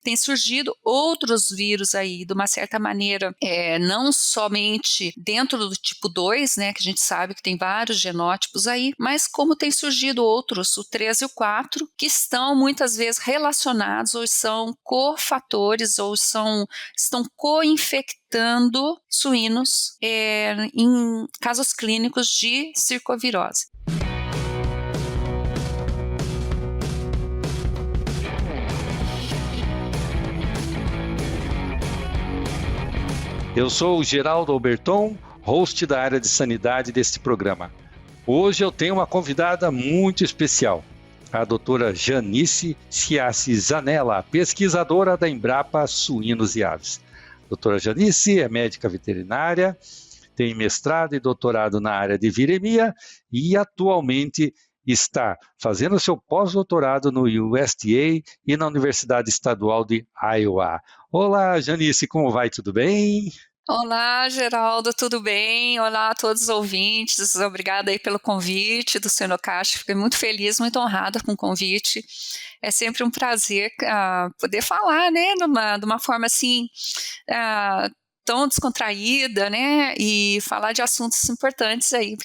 tem surgido outros vírus aí, de uma certa maneira, não somente dentro do tipo 2, né, que a gente sabe que tem vários genótipos aí, mas como tem surgido outros, o 3 e o 4, que estão muitas vezes relacionados ou são cofatores ou estão co-infectando suínos em casos clínicos de circovirose. Eu sou o Geraldo Alberton, host da área de sanidade deste programa. Hoje eu tenho uma convidada muito especial, a doutora Janice Ciassi Zanella, pesquisadora da Embrapa Suínos e Aves. Doutora Janice é médica veterinária, tem mestrado e doutorado na área de viremia e atualmente está fazendo seu pós-doutorado no USDA e na Universidade Estadual de Iowa. Olá, Janice, como vai? Tudo bem? Olá, Geraldo, tudo bem? Olá a todos os ouvintes, obrigada aí pelo convite do Suinocast, fiquei muito feliz, muito honrada com o convite. É sempre um prazer poder falar, né, de uma forma assim, tão descontraída, né, e falar de assuntos importantes aí,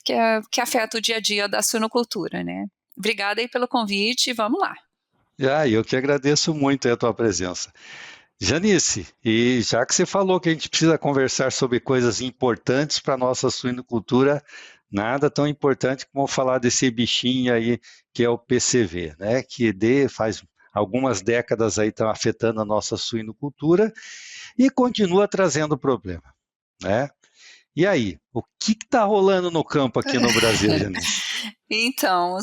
que afetam o dia a dia da suinocultura, né. Obrigada aí pelo convite e vamos lá. Eu que agradeço muito a tua presença. Janice, e já que você falou que a gente precisa conversar sobre coisas importantes para a nossa suinocultura, nada tão importante como falar desse bichinho aí que é o PCV, né? Que faz algumas décadas aí está afetando a nossa suinocultura e continua trazendo problema, né? E aí, o que está rolando no campo aqui no Brasil, Janice? Então,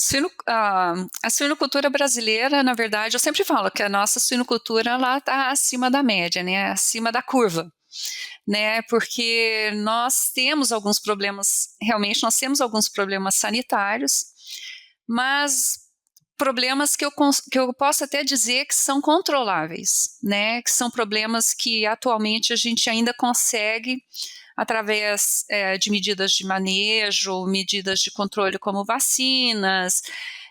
a suinocultura brasileira, na verdade, eu sempre falo que a nossa suinocultura está acima da média, né? Acima da curva, né? Porque nós temos alguns problemas, realmente nós temos alguns problemas sanitários, mas problemas que eu posso até dizer que são controláveis, né? Que são problemas que atualmente a gente ainda consegue através de medidas de manejo, medidas de controle como vacinas,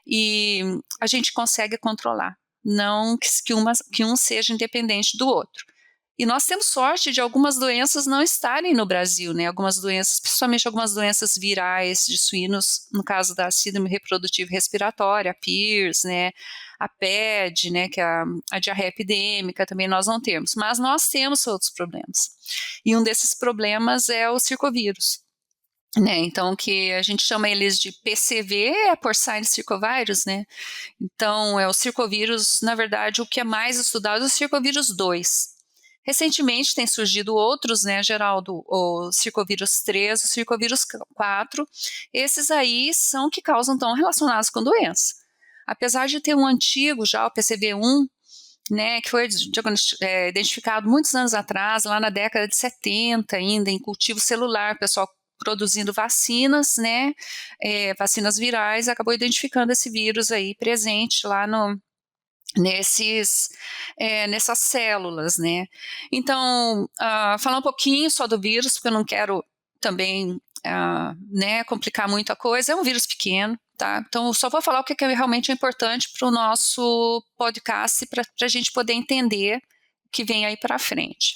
e a gente consegue controlar, não que um seja independente do outro. E nós temos sorte de algumas doenças não estarem no Brasil, né? Algumas doenças, principalmente algumas doenças virais de suínos, no caso da síndrome reprodutiva respiratória, a PIRS, né? A PED, né? Que é a diarreia epidêmica, também nós não temos. Mas nós temos outros problemas. E um desses problemas é o circovírus. Né, então, que a gente chama eles de PCV, é Porcine Circovirus, né? Então, é o circovírus, na verdade, o que é mais estudado é o circovírus 2. Recentemente tem surgido outros, né, Geraldo, o circovírus 3, o circovírus 4, esses aí são que causam tão relacionados com doença. Apesar de ter um antigo já, o PCV1, né, que foi identificado muitos anos atrás, lá na década de 70 ainda, em cultivo celular, o pessoal produzindo vacinas, né, vacinas virais, acabou identificando esse vírus aí presente lá nessas células, né. Então, falar um pouquinho só do vírus, porque eu não quero também, né, complicar muito a coisa, é um vírus pequeno, tá? Então, eu só vou falar o que realmente é importante para o nosso podcast, para a gente poder entender o que vem aí para frente.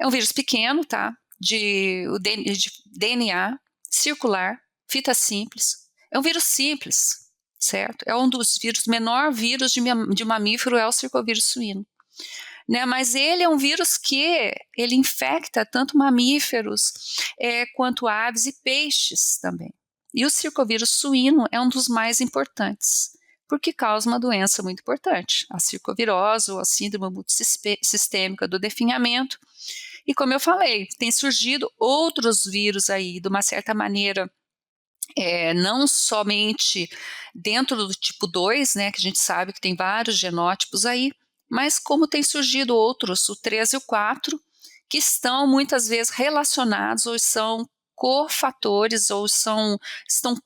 É um vírus pequeno, tá? De DNA circular, fita simples. É um vírus simples, certo? É um dos menor vírus de mamífero é o circovírus suíno. Né, mas ele é um vírus que ele infecta tanto mamíferos quanto aves e peixes também. E o circovírus suíno é um dos mais importantes, porque causa uma doença muito importante, a circovirose ou a síndrome multissistêmica do definhamento. E como eu falei, tem surgido outros vírus aí, de uma certa maneira, não somente dentro do tipo 2, né, que a gente sabe que tem vários genótipos aí, mas como tem surgido outros, o 3 e o 4, que estão muitas vezes relacionados ou são cofatores ou estão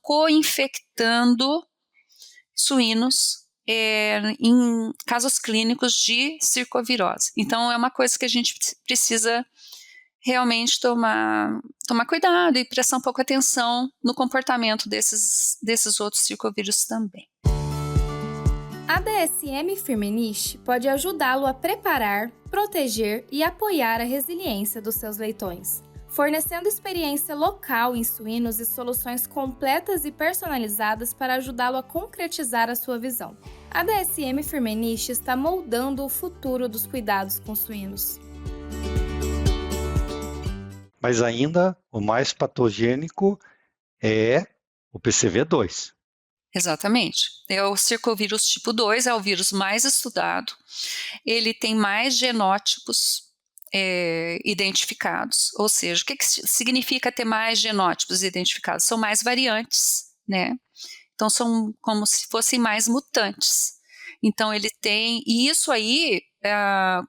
co-infectando suínos em casos clínicos de circovirose. Então é uma coisa que a gente precisa realmente tomar cuidado e prestar um pouco atenção no comportamento desses outros circovírus também. A DSM Firmenich pode ajudá-lo a preparar, proteger e apoiar a resiliência dos seus leitões, fornecendo experiência local em suínos e soluções completas e personalizadas para ajudá-lo a concretizar a sua visão. A DSM Firmenich está moldando o futuro dos cuidados com suínos. Mas ainda o mais patogênico é o PCV2. Exatamente. É o circovírus tipo 2, é o vírus mais estudado. Ele tem mais genótipos identificados, ou seja, o que significa ter mais genótipos identificados? São mais variantes, né? Então são como se fossem mais mutantes. Então ele tem, e isso aí,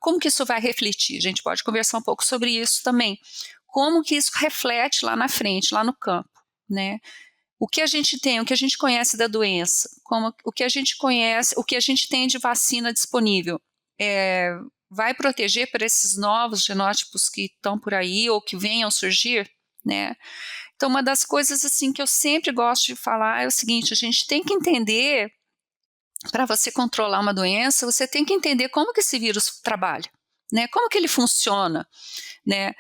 como que isso vai refletir? A gente pode conversar um pouco sobre isso também. Como que isso reflete lá na frente, lá no campo, né? O que a gente tem, o que a gente conhece da doença, o que a gente conhece, o que a gente tem de vacina disponível, vai proteger para esses novos genótipos que estão por aí ou que venham surgir, né? Então, uma das coisas assim que eu sempre gosto de falar é o seguinte: a gente tem que entender, para você controlar uma doença, você tem que entender como que esse vírus trabalha, né? Como que ele funciona, né?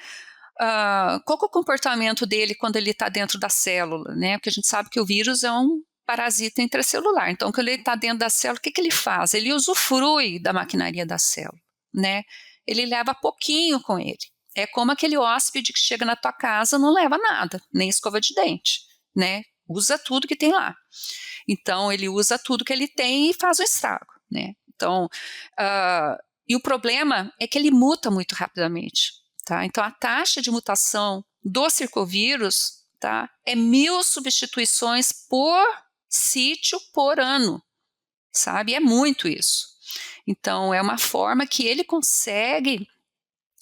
Qual que é o comportamento dele quando ele está dentro da célula, né? Porque a gente sabe que o vírus é um parasita intracelular. Então, quando ele está dentro da célula, o que ele faz? Ele usufrui da maquinaria da célula, né? Ele leva pouquinho com ele. É como aquele hóspede que chega na tua casa não leva nada, nem escova de dente, né? Usa tudo que tem lá. Então, ele usa tudo que ele tem e faz o estrago, né? Então, e o problema é que ele muta muito rapidamente. Tá? Então, a taxa de mutação do circovírus, tá, é 1.000 substituições por sítio por ano, sabe? É muito isso. Então, é uma forma que ele consegue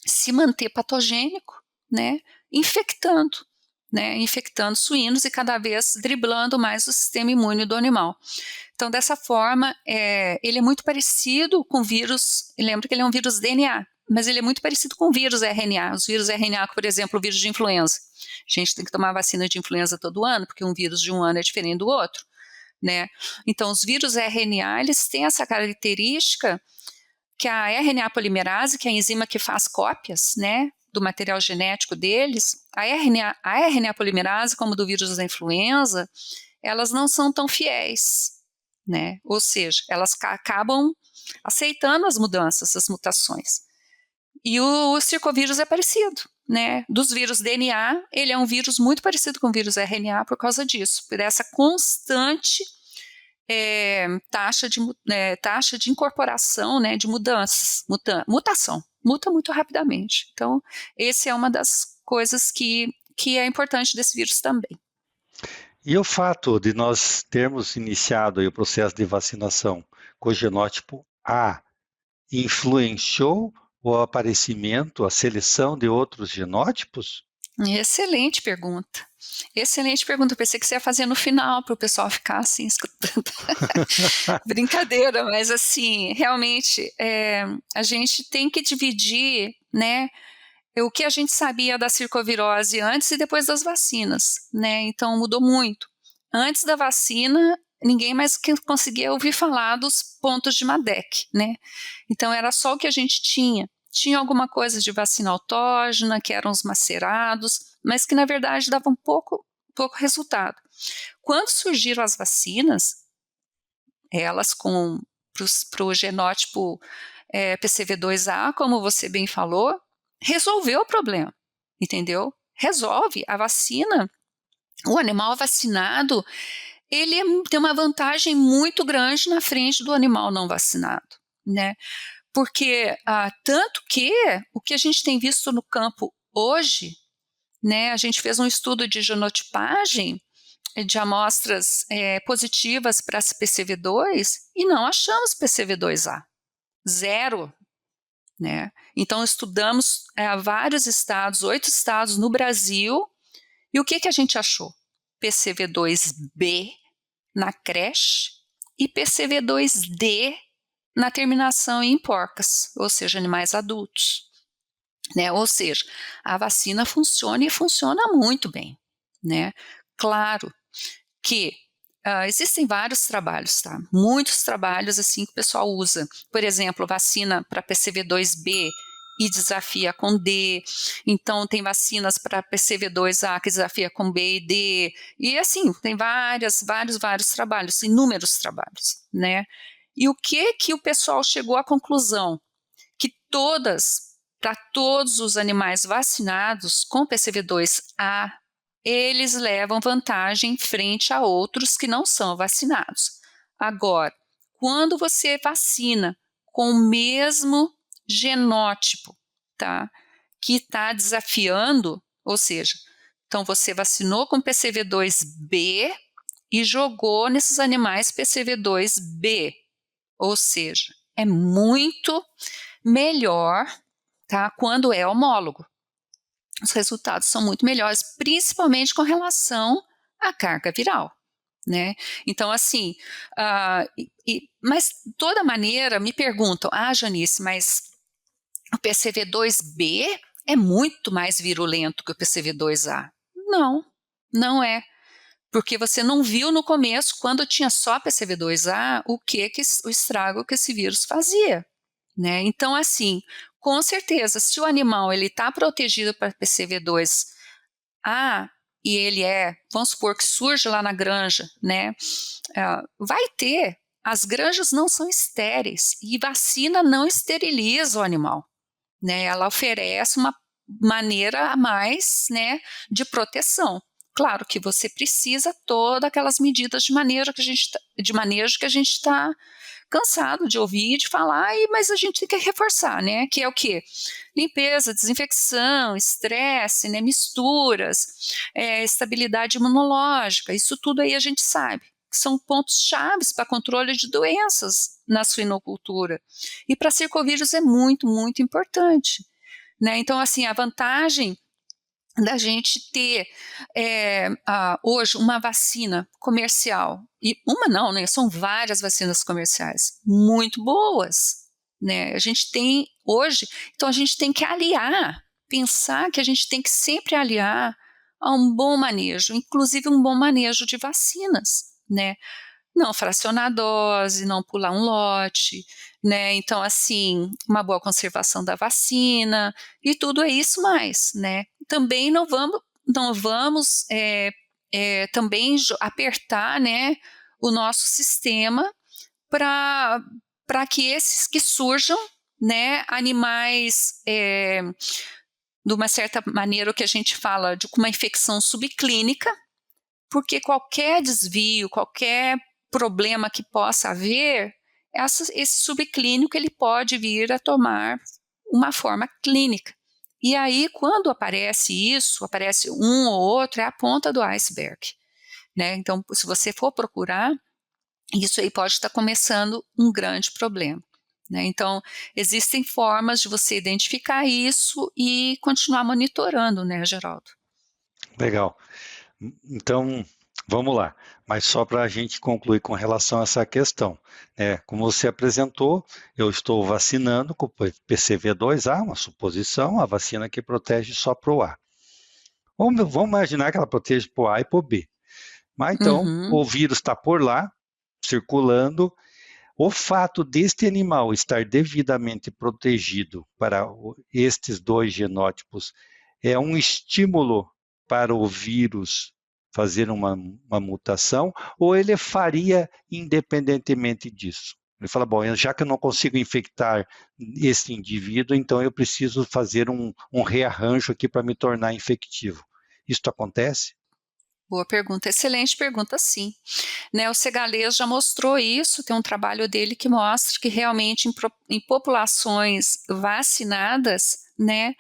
se manter patogênico, né, infectando suínos e cada vez driblando mais o sistema imune do animal. Então, dessa forma, ele é muito parecido com vírus, lembra que ele é um vírus DNA, mas ele é muito parecido com vírus RNA. Os vírus RNA, por exemplo, o vírus de influenza. A gente tem que tomar vacina de influenza todo ano, porque um vírus de um ano é diferente do outro, né? Então, os vírus RNA, eles têm essa característica que a RNA polimerase, que é a enzima que faz cópias, né, do material genético deles, a RNA polimerase, como do vírus da influenza, elas não são tão fiéis, né? Ou seja, elas acabam aceitando as mudanças, as mutações. E o circovírus é parecido, né? Dos vírus DNA, ele é um vírus muito parecido com o vírus RNA por causa disso, por essa constante taxa de incorporação, né, de mudanças, mutação, muta muito rapidamente. Então, essa é uma das coisas que é importante desse vírus também. E o fato de nós termos iniciado aí o processo de vacinação com o genótipo A influenciou o aparecimento, a seleção de outros genótipos? Excelente pergunta. Excelente pergunta. Eu pensei que você ia fazer no final para o pessoal ficar assim escutando. Brincadeira, mas assim, realmente a gente tem que dividir, né, o que a gente sabia da circovirose antes e depois das vacinas, né? Então mudou muito. Antes da vacina, ninguém mais conseguia ouvir falar dos pontos de Madec, né? Então era só o que a gente tinha. Tinha alguma coisa de vacina autógena, que eram os macerados, mas que na verdade davam pouco resultado. Quando surgiram as vacinas, elas para o genótipo PCV2A, como você bem falou, resolveu o problema, entendeu? Resolve. A vacina, o animal vacinado, ele tem uma vantagem muito grande na frente do animal não vacinado, né? Porque tanto que o que a gente tem visto no campo hoje, né, a gente fez um estudo de genotipagem de amostras positivas para PCV2 e não achamos PCV2A, zero, né? Então estudamos vários estados, 8 estados no Brasil, e o que a gente achou? PCV2B na creche e PCV2D na terminação em porcas, ou seja, animais adultos, né? Ou seja, a vacina funciona e funciona muito bem, né? Claro que existem vários trabalhos, tá? Muitos trabalhos assim que o pessoal usa. Por exemplo, vacina para PCV2B e desafia com D. Então, tem vacinas para PCV2A que desafia com B e D. E assim, tem vários trabalhos, inúmeros trabalhos, né? E o que o pessoal chegou à conclusão? Que para todos os animais vacinados com PCV2A, eles levam vantagem frente a outros que não são vacinados. Agora, quando você vacina com o mesmo genótipo, tá, que está desafiando, ou seja, então você vacinou com PCV2B e jogou nesses animais PCV2B, ou seja, é muito melhor, tá, quando é homólogo. Os resultados são muito melhores, principalmente com relação à carga viral, né? Então, assim, mas de toda maneira me perguntam, Janice, mas o PCV2B é muito mais virulento que o PCV2A. Não, não é. Porque você não viu no começo, quando tinha só PCV2A, o estrago que esse vírus fazia, né? Então, assim, com certeza, se o animal ele está protegido para PCV2A e ele vamos supor que surge lá na granja, né? Vai ter. As granjas não são estéreis e vacina não esteriliza o animal, né? Ela oferece uma maneira a mais, né, de proteção. Claro que você precisa todas aquelas medidas de manejo que a gente está cansado de ouvir e de falar, mas a gente tem que reforçar, né? Que é o quê? Limpeza, desinfecção, estresse, né? Misturas, estabilidade imunológica, isso tudo aí a gente sabe. São pontos chaves para controle de doenças na suinocultura. E para circovírus é muito, muito importante, né? Então, assim, a vantagem da gente ter hoje uma vacina comercial, e uma não, né? São várias vacinas comerciais muito boas, né? A gente tem hoje, então a gente tem que pensar que a gente tem que sempre aliar a um bom manejo, inclusive um bom manejo de vacinas, né? Não fracionar a dose, não pular um lote, né? Então, assim, uma boa conservação da vacina e tudo é isso mais, né? Também não vamos também apertar, né, o nosso sistema para que esses que surjam, né, animais de uma certa maneira o que a gente fala de uma infecção subclínica, porque qualquer desvio, qualquer problema que possa haver, esse subclínico ele pode vir a tomar uma forma clínica. E aí, quando aparece um ou outro, é a ponta do iceberg, né? Então, se você for procurar, isso aí pode estar começando um grande problema, né? Então, existem formas de você identificar isso e continuar monitorando, né, Geraldo? Legal. Então, vamos lá. Mas só para a gente concluir com relação a essa questão. Como você apresentou, eu estou vacinando com PCV2A, uma suposição, a vacina que protege só para o A. Vamos imaginar que ela protege para o A e para o B. Mas então, o vírus está por lá, circulando. O fato deste animal estar devidamente protegido para estes dois genótipos é um estímulo para o vírus fazer uma mutação, ou ele faria independentemente disso? Ele fala, bom, já que eu não consigo infectar esse indivíduo, então eu preciso fazer um rearranjo aqui para me tornar infectivo. Isso acontece? Boa pergunta, excelente pergunta, sim. Né, o Segalês já mostrou isso, tem um trabalho dele que mostra que realmente em populações vacinadas, né,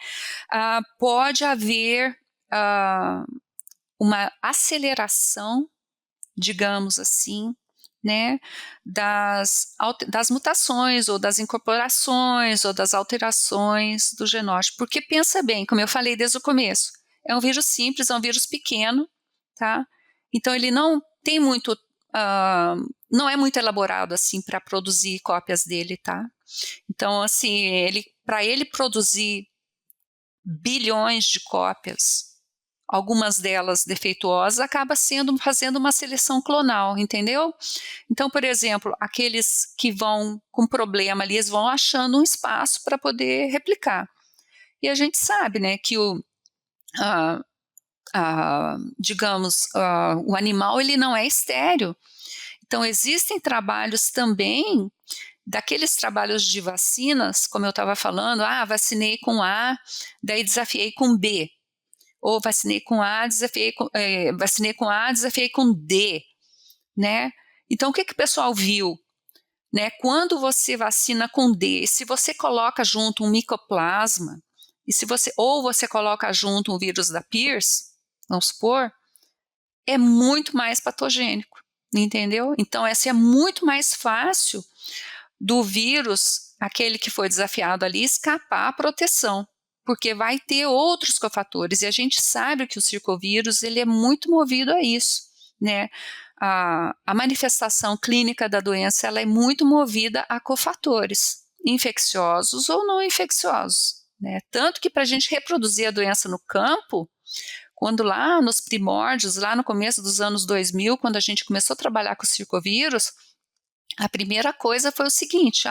pode haver uma aceleração, digamos assim, né, das mutações ou das incorporações ou das alterações do genótipo. Porque pensa bem, como eu falei desde o começo, é um vírus simples, é um vírus pequeno, tá? Então ele não tem muito, não é muito elaborado assim para produzir cópias dele, tá? Então assim, para ele produzir bilhões de cópias, algumas delas defeituosas, acaba fazendo uma seleção clonal, entendeu? Então, por exemplo, aqueles que vão com problema ali, eles vão achando um espaço para poder replicar. E a gente sabe, né, que digamos, o animal ele não é estéril. Então, existem trabalhos também, daqueles trabalhos de vacinas, como eu estava falando, vacinei com A, daí desafiei com B. Ou vacinei com A, vacinei com A, desafiei com D, né? Então, o que o pessoal viu? Né? Quando você vacina com D, se você coloca junto um micoplasma, ou você coloca junto um vírus da Pierce, vamos supor, é muito mais patogênico, entendeu? Então, essa é muito mais fácil do vírus, aquele que foi desafiado ali, escapar à proteção, porque vai ter outros cofatores, e a gente sabe que o circovírus ele é muito movido a isso, né? A manifestação clínica da doença ela é muito movida a cofatores, infecciosos ou não infecciosos, né? Tanto que para a gente reproduzir a doença no campo, quando lá nos primórdios, lá no começo dos anos 2000, quando a gente começou a trabalhar com o circovírus, a primeira coisa foi o seguinte,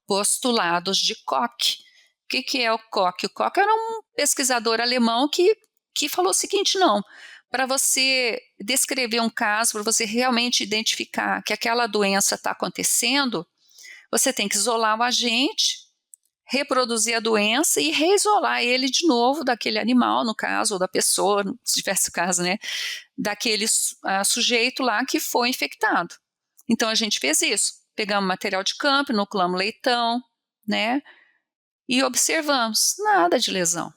postulados de Koch. O que é o Koch? O Koch era um pesquisador alemão que falou o seguinte, não, para você descrever um caso, para você realmente identificar que aquela doença está acontecendo, você tem que isolar o agente, reproduzir a doença e reisolar ele de novo daquele animal, no caso, ou da pessoa, se tivesse o caso, né, daquele sujeito lá que foi infectado. Então, a gente fez isso. Pegamos material de campo, inoculamos leitão, né, e observamos. Nada de lesão.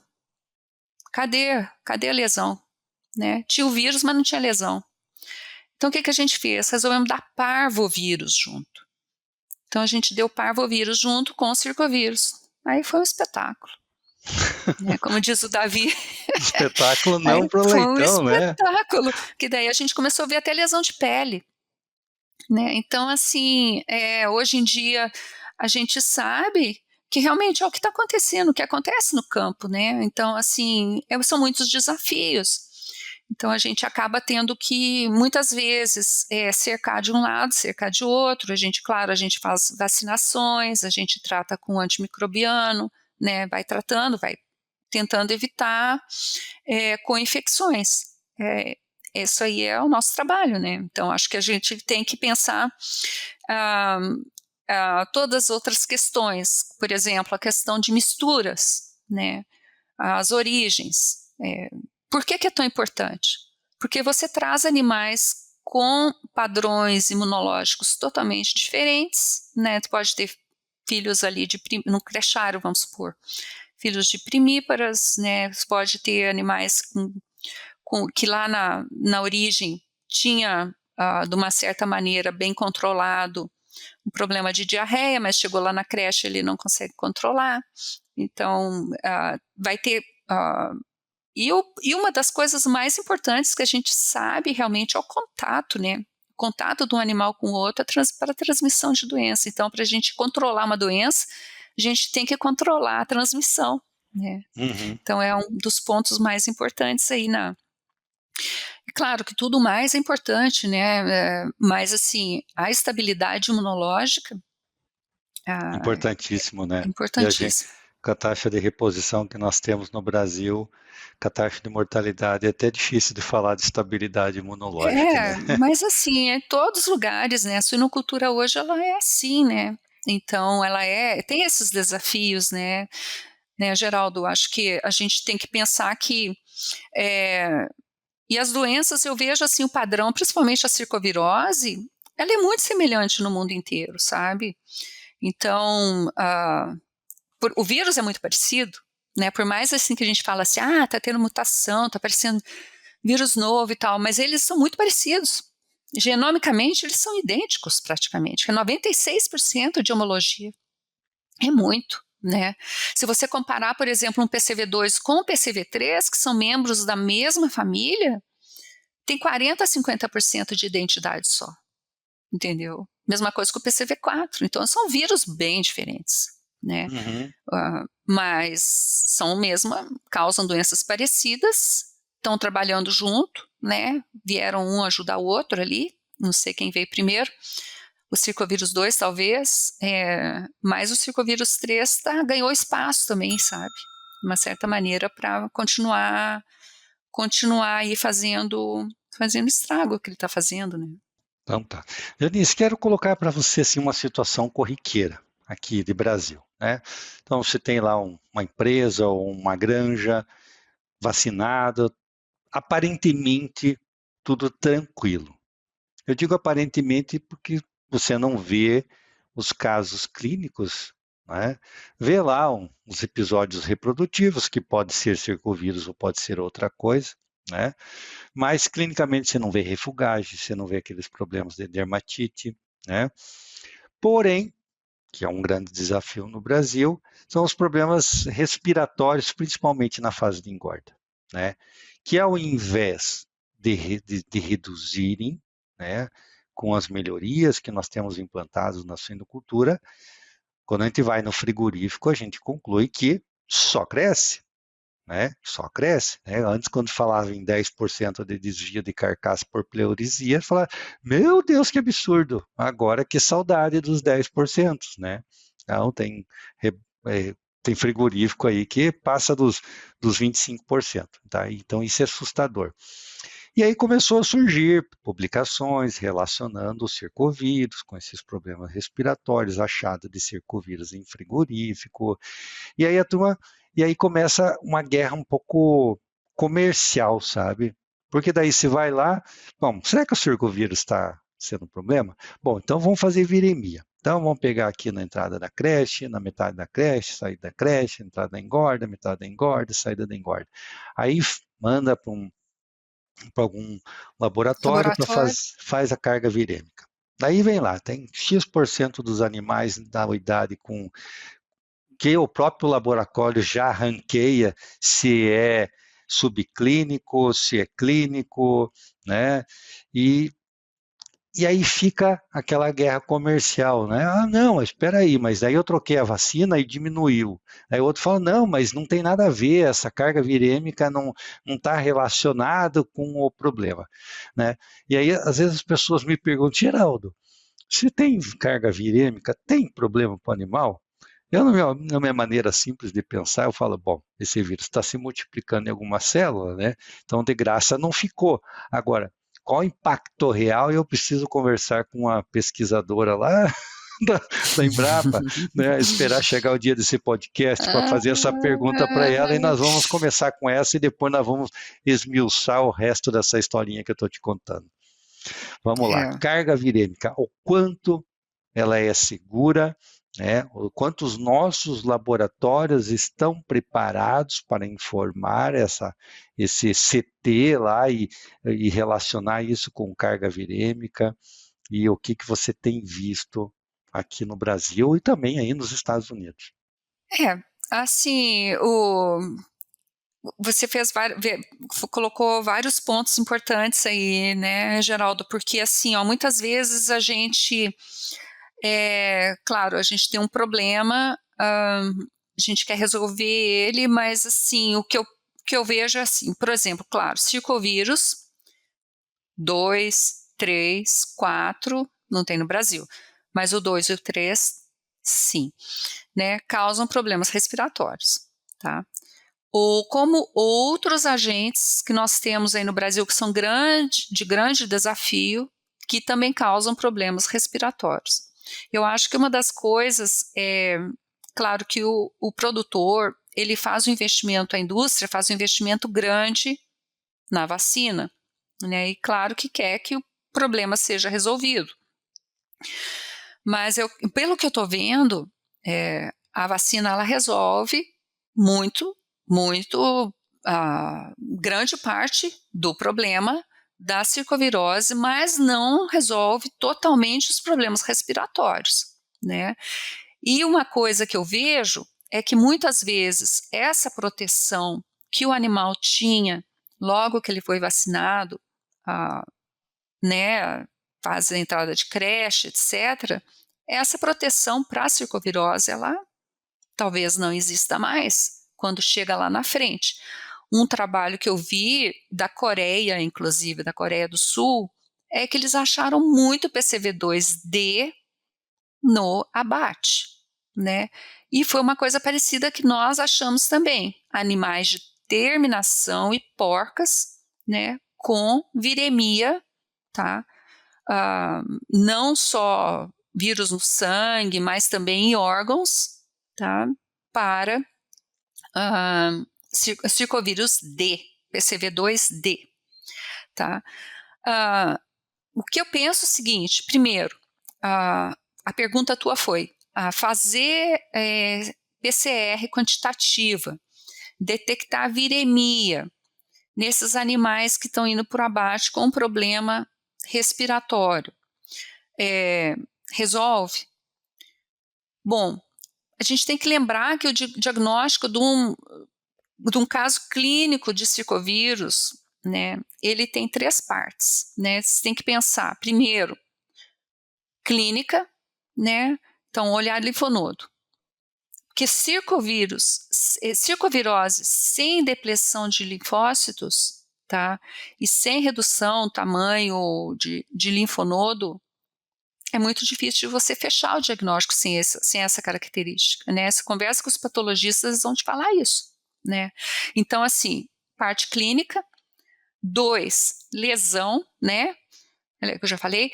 Cadê a lesão? Né? Tinha o vírus, mas não tinha lesão. Então, o que a gente fez? Resolvemos dar parvovírus junto. Então, a gente deu parvovírus junto com o circovírus. Aí foi um espetáculo. Né? Como diz o Davi. Espetáculo não para o leitão, né? Foi um espetáculo. Que daí a gente começou a ver até lesão de pele. Né? Então, assim, hoje em dia a gente sabe que realmente é o que está acontecendo, o que acontece no campo, né? Então, assim, são muitos desafios. Então, a gente acaba tendo que, muitas vezes, cercar de um lado, cercar de outro. Claro, a gente faz vacinações, a gente trata com antimicrobiano, né? Vai tratando, vai tentando evitar com infecções. Isso aí é o nosso trabalho, né? Então, acho que a gente tem que pensar todas as outras questões, por exemplo, a questão de misturas, né? As origens. Por que é tão importante? Porque você traz animais com padrões imunológicos totalmente diferentes, né? Tu pode ter filhos ali no crechário, vamos supor, filhos de primíparas, né? Você pode ter animais que lá na origem tinha, de uma certa maneira, bem controlado um problema de diarreia, mas chegou lá na creche ele não consegue controlar. Então, vai ter... E uma das coisas mais importantes que a gente sabe realmente é o contato, né? O contato de um animal com o outro para a transmissão de doença. Então, para a gente controlar uma doença, a gente tem que controlar a transmissão, né? Uhum. Então, é um dos pontos mais importantes aí Claro que tudo mais é importante, né? Mas, assim, a estabilidade imunológica Importantíssimo, né? é importantíssimo. Com a taxa de reposição que nós temos no Brasil, com a taxa de mortalidade, é até difícil de falar de estabilidade imunológica, né? Mas assim, em todos os lugares, né? A suinocultura hoje, ela é assim, né? Então, tem esses desafios, né, Geraldo? Acho que a gente tem que pensar que e as doenças, eu vejo assim o padrão, principalmente a circovirose, ela é muito semelhante no mundo inteiro, sabe? Então, o vírus é muito parecido, né? Por mais assim que a gente fala assim, tá tendo mutação, tá aparecendo vírus novo e tal, mas eles são muito parecidos. Genomicamente, eles são idênticos praticamente, é 96% de homologia. É muito, né? Se você comparar, por exemplo, um PCV2 com um PCV3, que são membros da mesma família, tem 40% a 50% de identidade só, entendeu? Mesma coisa com o PCV4, então são vírus bem diferentes, né? Uhum. Mas são causam doenças parecidas, estão trabalhando junto, né? Vieram um ajudar o outro ali, não sei quem veio primeiro, o circovírus 2 talvez, mas o circovírus 3 ganhou espaço também, sabe? De uma certa maneira para continuar aí fazendo estrago que ele está fazendo, né? Então tá. Janice, quero colocar para você assim, uma situação corriqueira aqui de Brasil, né? Então você tem lá uma empresa ou uma granja vacinada, aparentemente tudo tranquilo. Eu digo aparentemente porque você não vê os casos clínicos, né? Vê lá uns episódios reprodutivos, que pode ser circovírus ou pode ser outra coisa, né? Mas clinicamente você não vê refugagem, você não vê aqueles problemas de dermatite, né? Porém, que é um grande desafio no Brasil, são os problemas respiratórios, principalmente na fase de engorda, né? Que ao invés de reduzirem, né, com as melhorias que nós temos implantadas na suinocultura, quando a gente vai no frigorífico, a gente conclui que só cresce, né? Só cresce, né? Antes, quando falava em 10% de desvio de carcaça por pleurisia, falava, meu Deus, que absurdo! Agora, que saudade dos 10%, né? Então, tem frigorífico aí que passa dos 25%, tá? Então, isso é assustador. E aí começou a surgir publicações relacionando os circovírus com esses problemas respiratórios, achado de circovírus em frigorífico, e aí começa uma guerra um pouco comercial, sabe? Porque daí você vai lá, bom, será que o circovírus está sendo um problema? Bom, então vamos fazer viremia. Então vamos pegar aqui na entrada da creche, na metade da creche, saída da creche, entrada da engorda, metade da engorda, saída da engorda. Aí manda para algum laboratório para faz a carga virêmica. Daí vem lá, tem X% dos animais da idade com que o próprio laboratório já ranqueia se é subclínico, se é clínico, né? E aí fica aquela guerra comercial, né? Ah, não, espera aí, mas daí eu troquei a vacina e diminuiu. Aí o outro fala, não, mas não tem nada a ver, essa carga virêmica não está relacionada com o problema, né? E aí, às vezes, as pessoas me perguntam, Geraldo, se tem carga virêmica, tem problema para o animal? Eu, na minha maneira simples de pensar, eu falo, bom, esse vírus está se multiplicando em alguma célula, né? Então, de graça não ficou. Agora, qual o impacto real? Eu preciso conversar com uma pesquisadora lá da Embrapa, né? Esperar chegar o dia desse podcast para fazer essa pergunta para ela e nós vamos começar com essa e depois nós vamos esmiuçar o resto dessa historinha que eu estou te contando. Vamos lá, carga virêmica, o quanto ela é segura, né? O quanto os nossos laboratórios estão preparados para informar esse CT lá e relacionar isso com carga virêmica e o que você tem visto aqui no Brasil e também aí nos Estados Unidos. Assim, você colocou vários pontos importantes aí, né, Geraldo, porque assim, muitas vezes a gente, claro, a gente tem um problema, a gente quer resolver ele, mas assim, o que eu vejo é assim, por exemplo, claro, circovírus 2, 3, 4, não tem no Brasil, mas o 2 e o 3, sim, né, causam problemas respiratórios, tá? Ou como outros agentes que nós temos aí no Brasil que são de grande desafio, que também causam problemas respiratórios. Eu acho que uma das coisas claro que o produtor, ele faz um investimento, a indústria faz um investimento grande na vacina, né? E claro que quer que o problema seja resolvido. Mas pelo que eu estou vendo, a vacina ela resolve muito grande parte do problema da circovirose, mas não resolve totalmente os problemas respiratórios, né? E uma coisa que eu vejo é que muitas vezes essa proteção que o animal tinha logo que ele foi vacinado, né, faz a entrada de creche, etc., essa proteção para a circovirose, ela talvez não exista mais quando chega lá na frente. um trabalho que eu vi da Coreia, inclusive, da Coreia do Sul, é que eles acharam muito PCV2D no abate, né? E foi uma coisa parecida que nós achamos também, animais de terminação e porcas, né, com viremia, tá? Não só vírus no sangue, mas também em órgãos, tá? Para circovírus D, PCV2D, tá? O que eu penso é o seguinte, primeiro, a pergunta tua foi fazer PCR quantitativa, detectar viremia nesses animais que estão indo por abate com um problema respiratório. Resolve? Bom, a gente tem que lembrar que o diagnóstico de um caso clínico de circovírus, né, ele tem 3 partes, né? Você tem que pensar, primeiro, clínica, né? Então, olhar linfonodo. Porque circovirose sem depressão de linfócitos, tá? E sem redução, tamanho de linfonodo, é muito difícil de você fechar o diagnóstico sem essa característica, né? Você conversa com os patologistas, eles vão te falar isso, né? Então, assim, parte clínica, 2, lesão, né? Que eu já falei,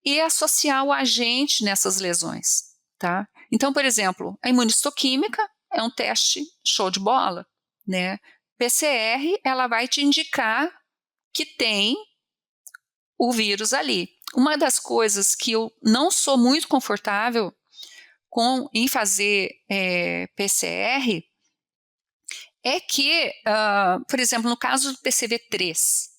e associar o agente nessas lesões, tá? Então, por exemplo, a imunistoquímica é um teste show de bola, né? PCR, ela vai te indicar que tem o vírus ali. Uma das coisas que eu não sou muito confortável em fazer PCR é que, por exemplo, no caso do PCV3,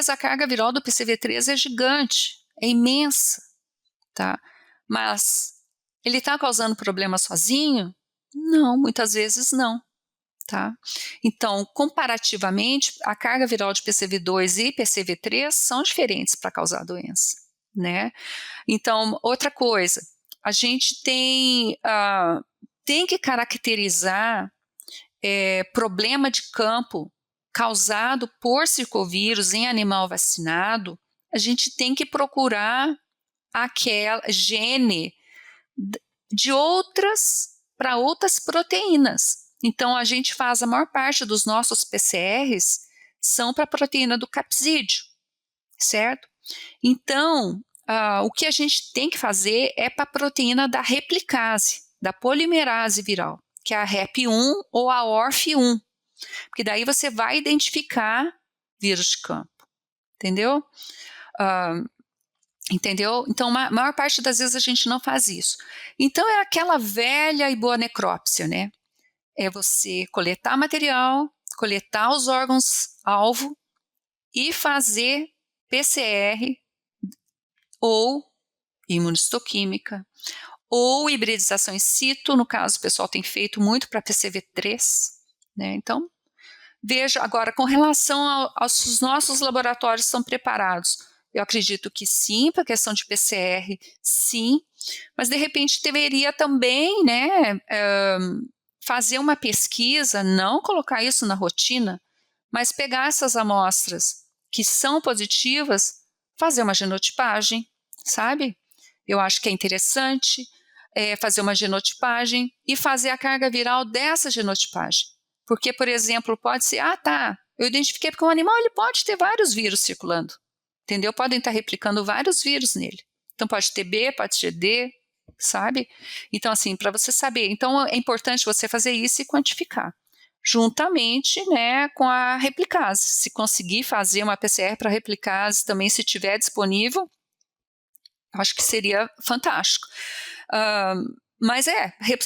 a carga viral do PCV3 é gigante, é imensa, tá? Mas ele está causando problema sozinho? Não, muitas vezes não, tá? Então, comparativamente, a carga viral de PCV2 e PCV3 são diferentes para causar a doença, né? Então, outra coisa, a gente tem que caracterizar problema de campo causado por circovírus em animal vacinado. A gente tem que procurar aquela gene para outras proteínas. Então, a gente faz, a maior parte dos nossos PCRs são para a proteína do capsídeo, certo? Então, o que a gente tem que fazer é para a proteína da replicase, da polimerase viral, que é a REP1 ou a ORF1, porque daí você vai identificar vírus de campo, entendeu? Entendeu? Então, a maior parte das vezes a gente não faz isso. Então, é aquela velha e boa necrópsia, né? É você coletar material, coletar os órgãos-alvo e fazer PCR ou imunistoquímica ou hibridização in situ. No caso, o pessoal tem feito muito para PCV3, né? Então, veja agora, com relação aos os nossos laboratórios estão preparados. Eu acredito que sim, para a questão de PCR, sim, mas de repente deveria também, né, fazer uma pesquisa, não colocar isso na rotina, mas pegar essas amostras que são positivas, fazer uma genotipagem, sabe? Eu acho que é interessante fazer uma genotipagem e fazer a carga viral dessa genotipagem. Porque, por exemplo, pode ser, eu identifiquei porque um animal ele pode ter vários vírus circulando, entendeu? Podem estar replicando vários vírus nele. Então, pode ter B, pode ter D, sabe? Então, assim, para você saber. Então, é importante você fazer isso e quantificar. Juntamente, né, com a replicase. Se conseguir fazer uma PCR para replicase também, se tiver disponível, acho que seria fantástico. Mas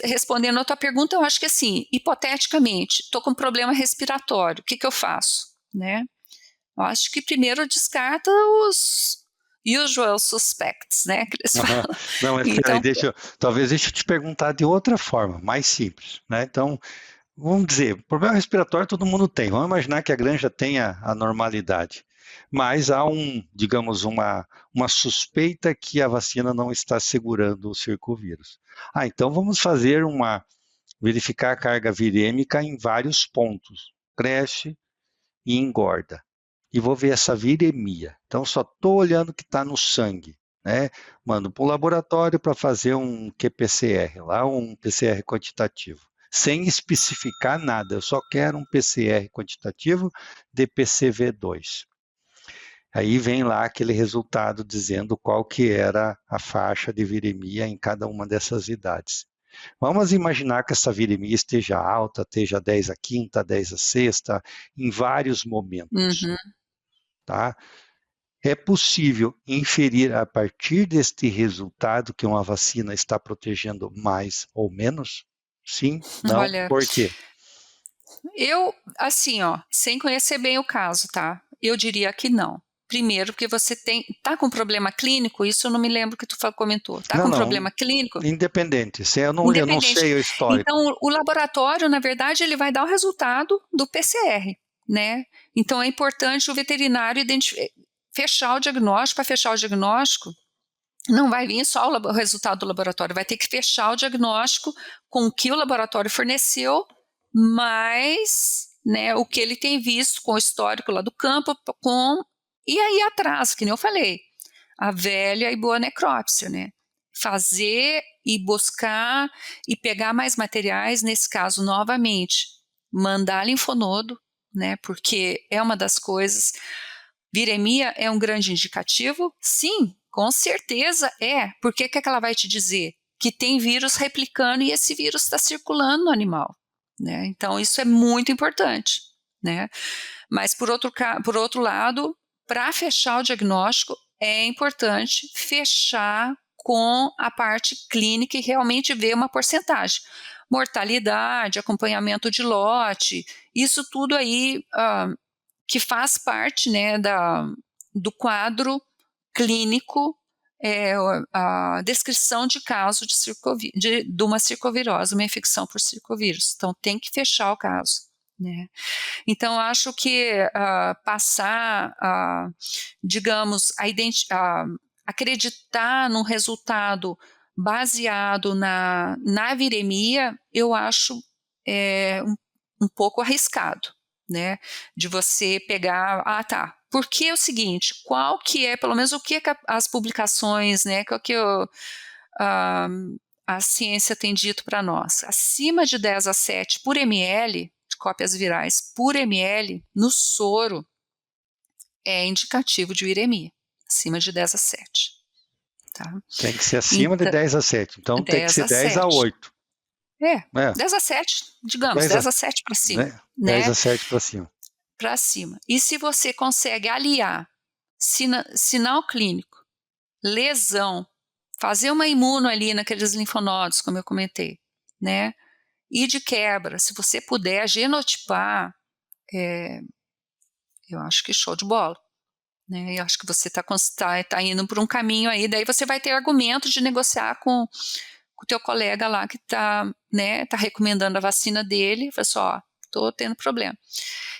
respondendo a tua pergunta, eu acho que assim, hipoteticamente, estou com problema respiratório, o que eu faço, né? Eu acho que primeiro descarta os usual suspects, né, que eles falam. Não, mas então, talvez deixa eu te perguntar de outra forma, mais simples, né? Então, vamos dizer, problema respiratório todo mundo tem, vamos imaginar que a granja tenha a normalidade, mas há digamos, uma suspeita que a vacina não está segurando o circovírus. Então vamos fazer verificar a carga virêmica em vários pontos, cresce e engorda. E vou ver essa viremia. Então, só estou olhando o que está no sangue, né? Mando para o laboratório para fazer um QPCR, lá um PCR quantitativo, sem especificar nada. Eu só quero um PCR quantitativo de PCV2. Aí vem lá aquele resultado dizendo qual que era a faixa de viremia em cada uma dessas idades. Vamos imaginar que essa viremia esteja alta, esteja 10 a quinta, 10 a sexta, em vários momentos. Uhum. Tá? É possível inferir a partir deste resultado que uma vacina está protegendo mais ou menos? Sim? Não? Olha, Por quê? eu, assim, ó, sem conhecer bem o caso, tá? Eu diria que não. Primeiro, porque você tá com problema clínico, isso eu não me lembro que tu comentou. Tá com Não, problema clínico? independente. Eu não Independente. sei o histórico. Então, o laboratório, na verdade, ele vai dar o resultado do PCR, né? Então, é importante o veterinário fechar o diagnóstico. Para fechar o diagnóstico, não vai vir só o resultado do laboratório, vai ter que fechar o diagnóstico com o que o laboratório forneceu, mais, né, o que ele tem visto com o histórico lá do campo, e aí atrás, que nem eu falei, a velha e boa necrópsia, né? Fazer e buscar e pegar mais materiais, nesse caso, novamente, mandar linfonodo, né? Porque é uma das coisas. Viremia é um grande indicativo? Sim, com certeza é. Por que ela vai te dizer? Que tem vírus replicando e esse vírus está circulando no animal, né? Então, isso é muito importante, né? Mas, por outro lado, para fechar o diagnóstico, é importante fechar com a parte clínica e realmente ver uma porcentagem. Mortalidade, acompanhamento de lote, isso tudo aí que faz parte, né, do quadro clínico, a descrição de caso de uma circovirose, uma infecção por circovírus. Então, tem que fechar o caso, né? Então, acho que passar, digamos, acreditar num resultado baseado na viremia, eu acho um pouco arriscado, né? De você pegar, tá, porque é o seguinte, qual que é, pelo menos o que as publicações, né, qual que a ciência tem dito para nós? Acima de 10 a 7 por ml, de cópias virais por ml, no soro, é indicativo de viremia, acima de 10 a 7. Tá? Tem que ser acima de 10 a 7, então tem que ser 10 a 8. 10 a 7, digamos, 10 a 7 para cima. Né? Né? 10 a 7 para cima. Para cima. E se você consegue aliar sinal clínico, lesão, fazer uma imuno ali naqueles linfonodos, como eu comentei, né? E de quebra, se você puder genotipar, eu acho que show de bola. Né? Eu acho que você tá indo por um caminho aí, daí você vai ter argumento de negociar com o teu colega lá que tá, né, tá recomendando a vacina dele, fala assim, ó, tô tendo problema.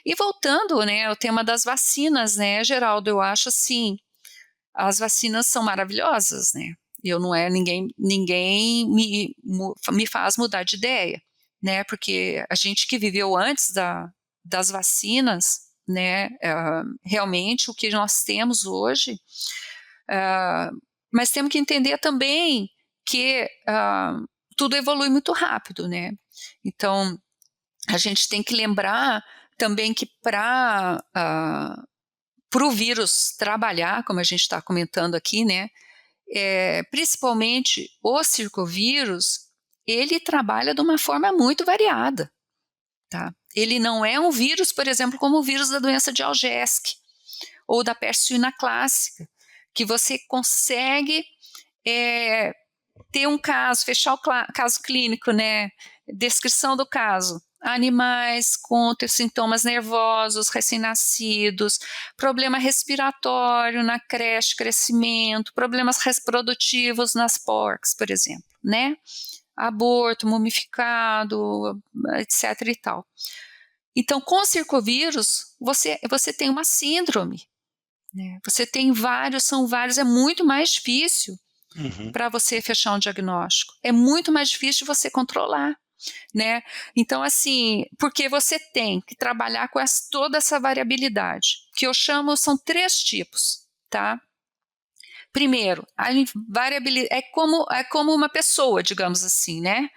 E voltando, né, ao tema das vacinas, né, Geraldo, eu acho assim, as vacinas são maravilhosas, né, ninguém me faz mudar de ideia, né, porque a gente que viveu antes das vacinas, né, realmente o que nós temos hoje, mas temos que entender também que tudo evolui muito rápido, né? Então, a gente tem que lembrar também que para o vírus trabalhar, como a gente está comentando aqui, né? Principalmente o circovírus, ele trabalha de uma forma muito variada, tá? Ele não é um vírus, por exemplo, como o vírus da doença de Algesk ou da peste suína clássica, que você consegue ter um caso, fechar o caso clínico, né? Descrição do caso. Animais com sintomas nervosos, recém-nascidos, problema respiratório na creche, crescimento, problemas reprodutivos nas porcas, por exemplo, né? Aborto, mumificado, etc. e tal. Então, com o circovírus, você tem uma síndrome, né? Você tem são vários, é muito mais difícil para você fechar um diagnóstico. É muito mais difícil de você controlar. né? Então, assim, porque você tem que trabalhar com toda essa variabilidade, que eu chamo, são 3 tipos, tá? Primeiro, a variabilidade é como uma pessoa, digamos assim, né?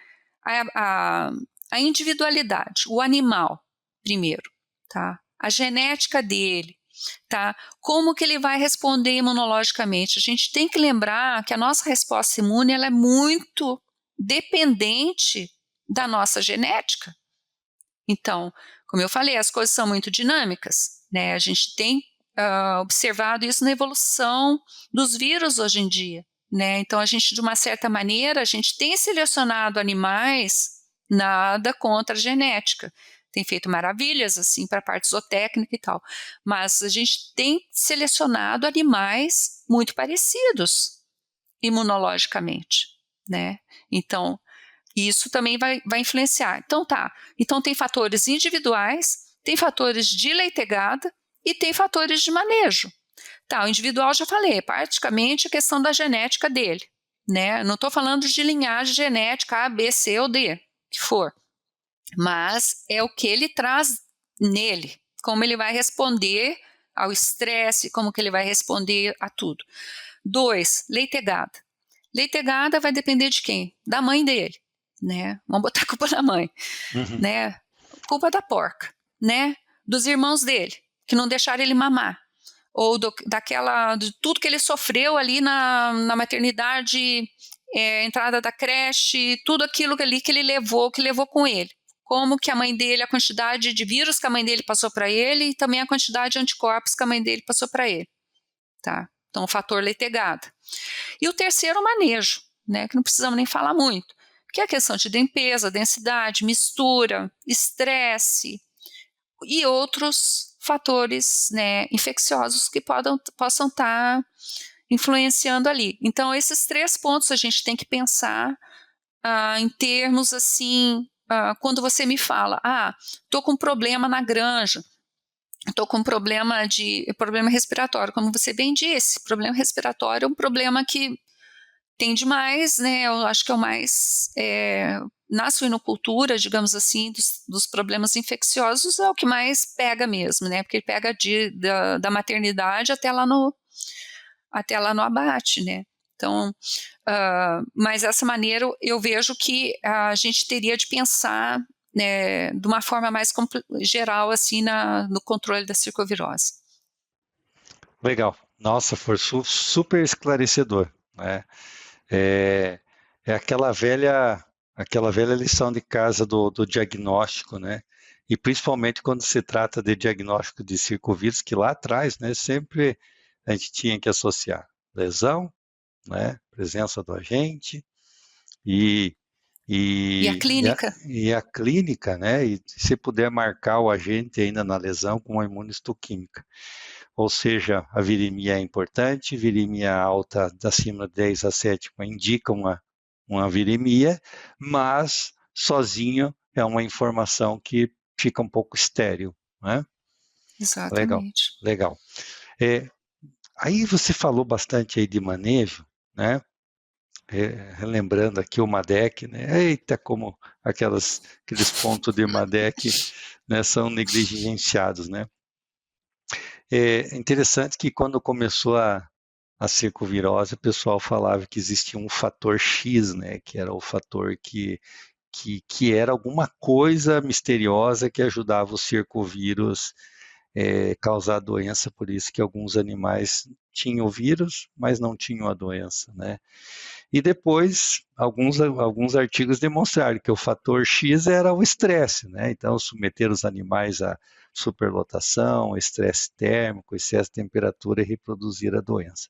A individualidade, o animal, primeiro, tá? A genética dele, tá? Como que ele vai responder imunologicamente? A gente tem que lembrar que a nossa resposta imune ela é muito dependente da nossa genética. Então, como eu falei, as coisas são muito dinâmicas, né? A gente tem observado isso na evolução dos vírus hoje em dia, né? Então, a gente, de uma certa maneira, a gente tem selecionado animais, nada contra a genética, tem feito maravilhas, assim, para a parte zootécnica e tal, mas a gente tem selecionado animais muito parecidos imunologicamente, né? Então, isso também vai influenciar. Então, tá. Então, tem fatores individuais, tem fatores de leitegada e tem fatores de manejo. Tá, o individual já falei, praticamente a questão da genética dele, né? Não estou falando de linhagem genética A, B, C ou D, que for. Mas é o que ele traz nele, como ele vai responder ao estresse, como que ele vai responder a tudo. 2, leitegada. Leitegada vai depender de quem? Da mãe dele, né? Vamos botar a culpa na mãe, né? Culpa da porca, né? Dos irmãos dele, que não deixaram ele mamar. Ou de tudo que ele sofreu ali na maternidade, entrada da creche, tudo aquilo ali que ele levou, com ele. Como que a mãe dele, a quantidade de vírus que a mãe dele passou para ele e também a quantidade de anticorpos que a mãe dele passou para ele, tá? Então, o fator leitegada. E o terceiro, o manejo, né, que não precisamos nem falar muito, que é a questão de limpeza, densidade, mistura, estresse e outros fatores, né, infecciosos que possam estar influenciando ali. Então, esses 3 pontos a gente tem que pensar em termos assim, quando você me fala, estou com um problema na granja, estou com problema respiratório, como você bem disse, problema respiratório é um problema que tem demais, né? Eu acho que é o mais na suinocultura, digamos assim, dos problemas infecciosos é o que mais pega mesmo, né? Porque ele pega da maternidade até lá no abate, né? Então, mas dessa maneira eu vejo que a gente teria de pensar de uma forma mais geral assim no controle da circovirose. Legal. Nossa, foi super esclarecedor, né? É aquela velha lição de casa do diagnóstico, né? E principalmente quando se trata de diagnóstico de circovírus, que lá atrás, né, sempre a gente tinha que associar lesão, né, presença do agente e a clínica. E a clínica, né? E se puder marcar o agente ainda na lesão com a imunistoquímica. Ou seja, a viremia é importante, viremia alta acima de 10 a 7 indica uma viremia, mas sozinho é uma informação que fica um pouco estéril, né? Exatamente. Legal. Aí você falou bastante aí de manejo, né? Relembrando aqui o MADEC, né? Eita, como aqueles pontos de MADEC, né, são negligenciados, né? É interessante que quando começou a circovirose, o pessoal falava que existia um fator X, né, que era o fator que era alguma coisa misteriosa que ajudava o circovírus causar a doença, por isso que alguns animais tinham o vírus, mas não tinham a doença, né? E depois, alguns artigos demonstraram que o fator X era o estresse, né? Então, submeter os animais a superlotação, estresse térmico, excesso de temperatura e reproduzir a doença.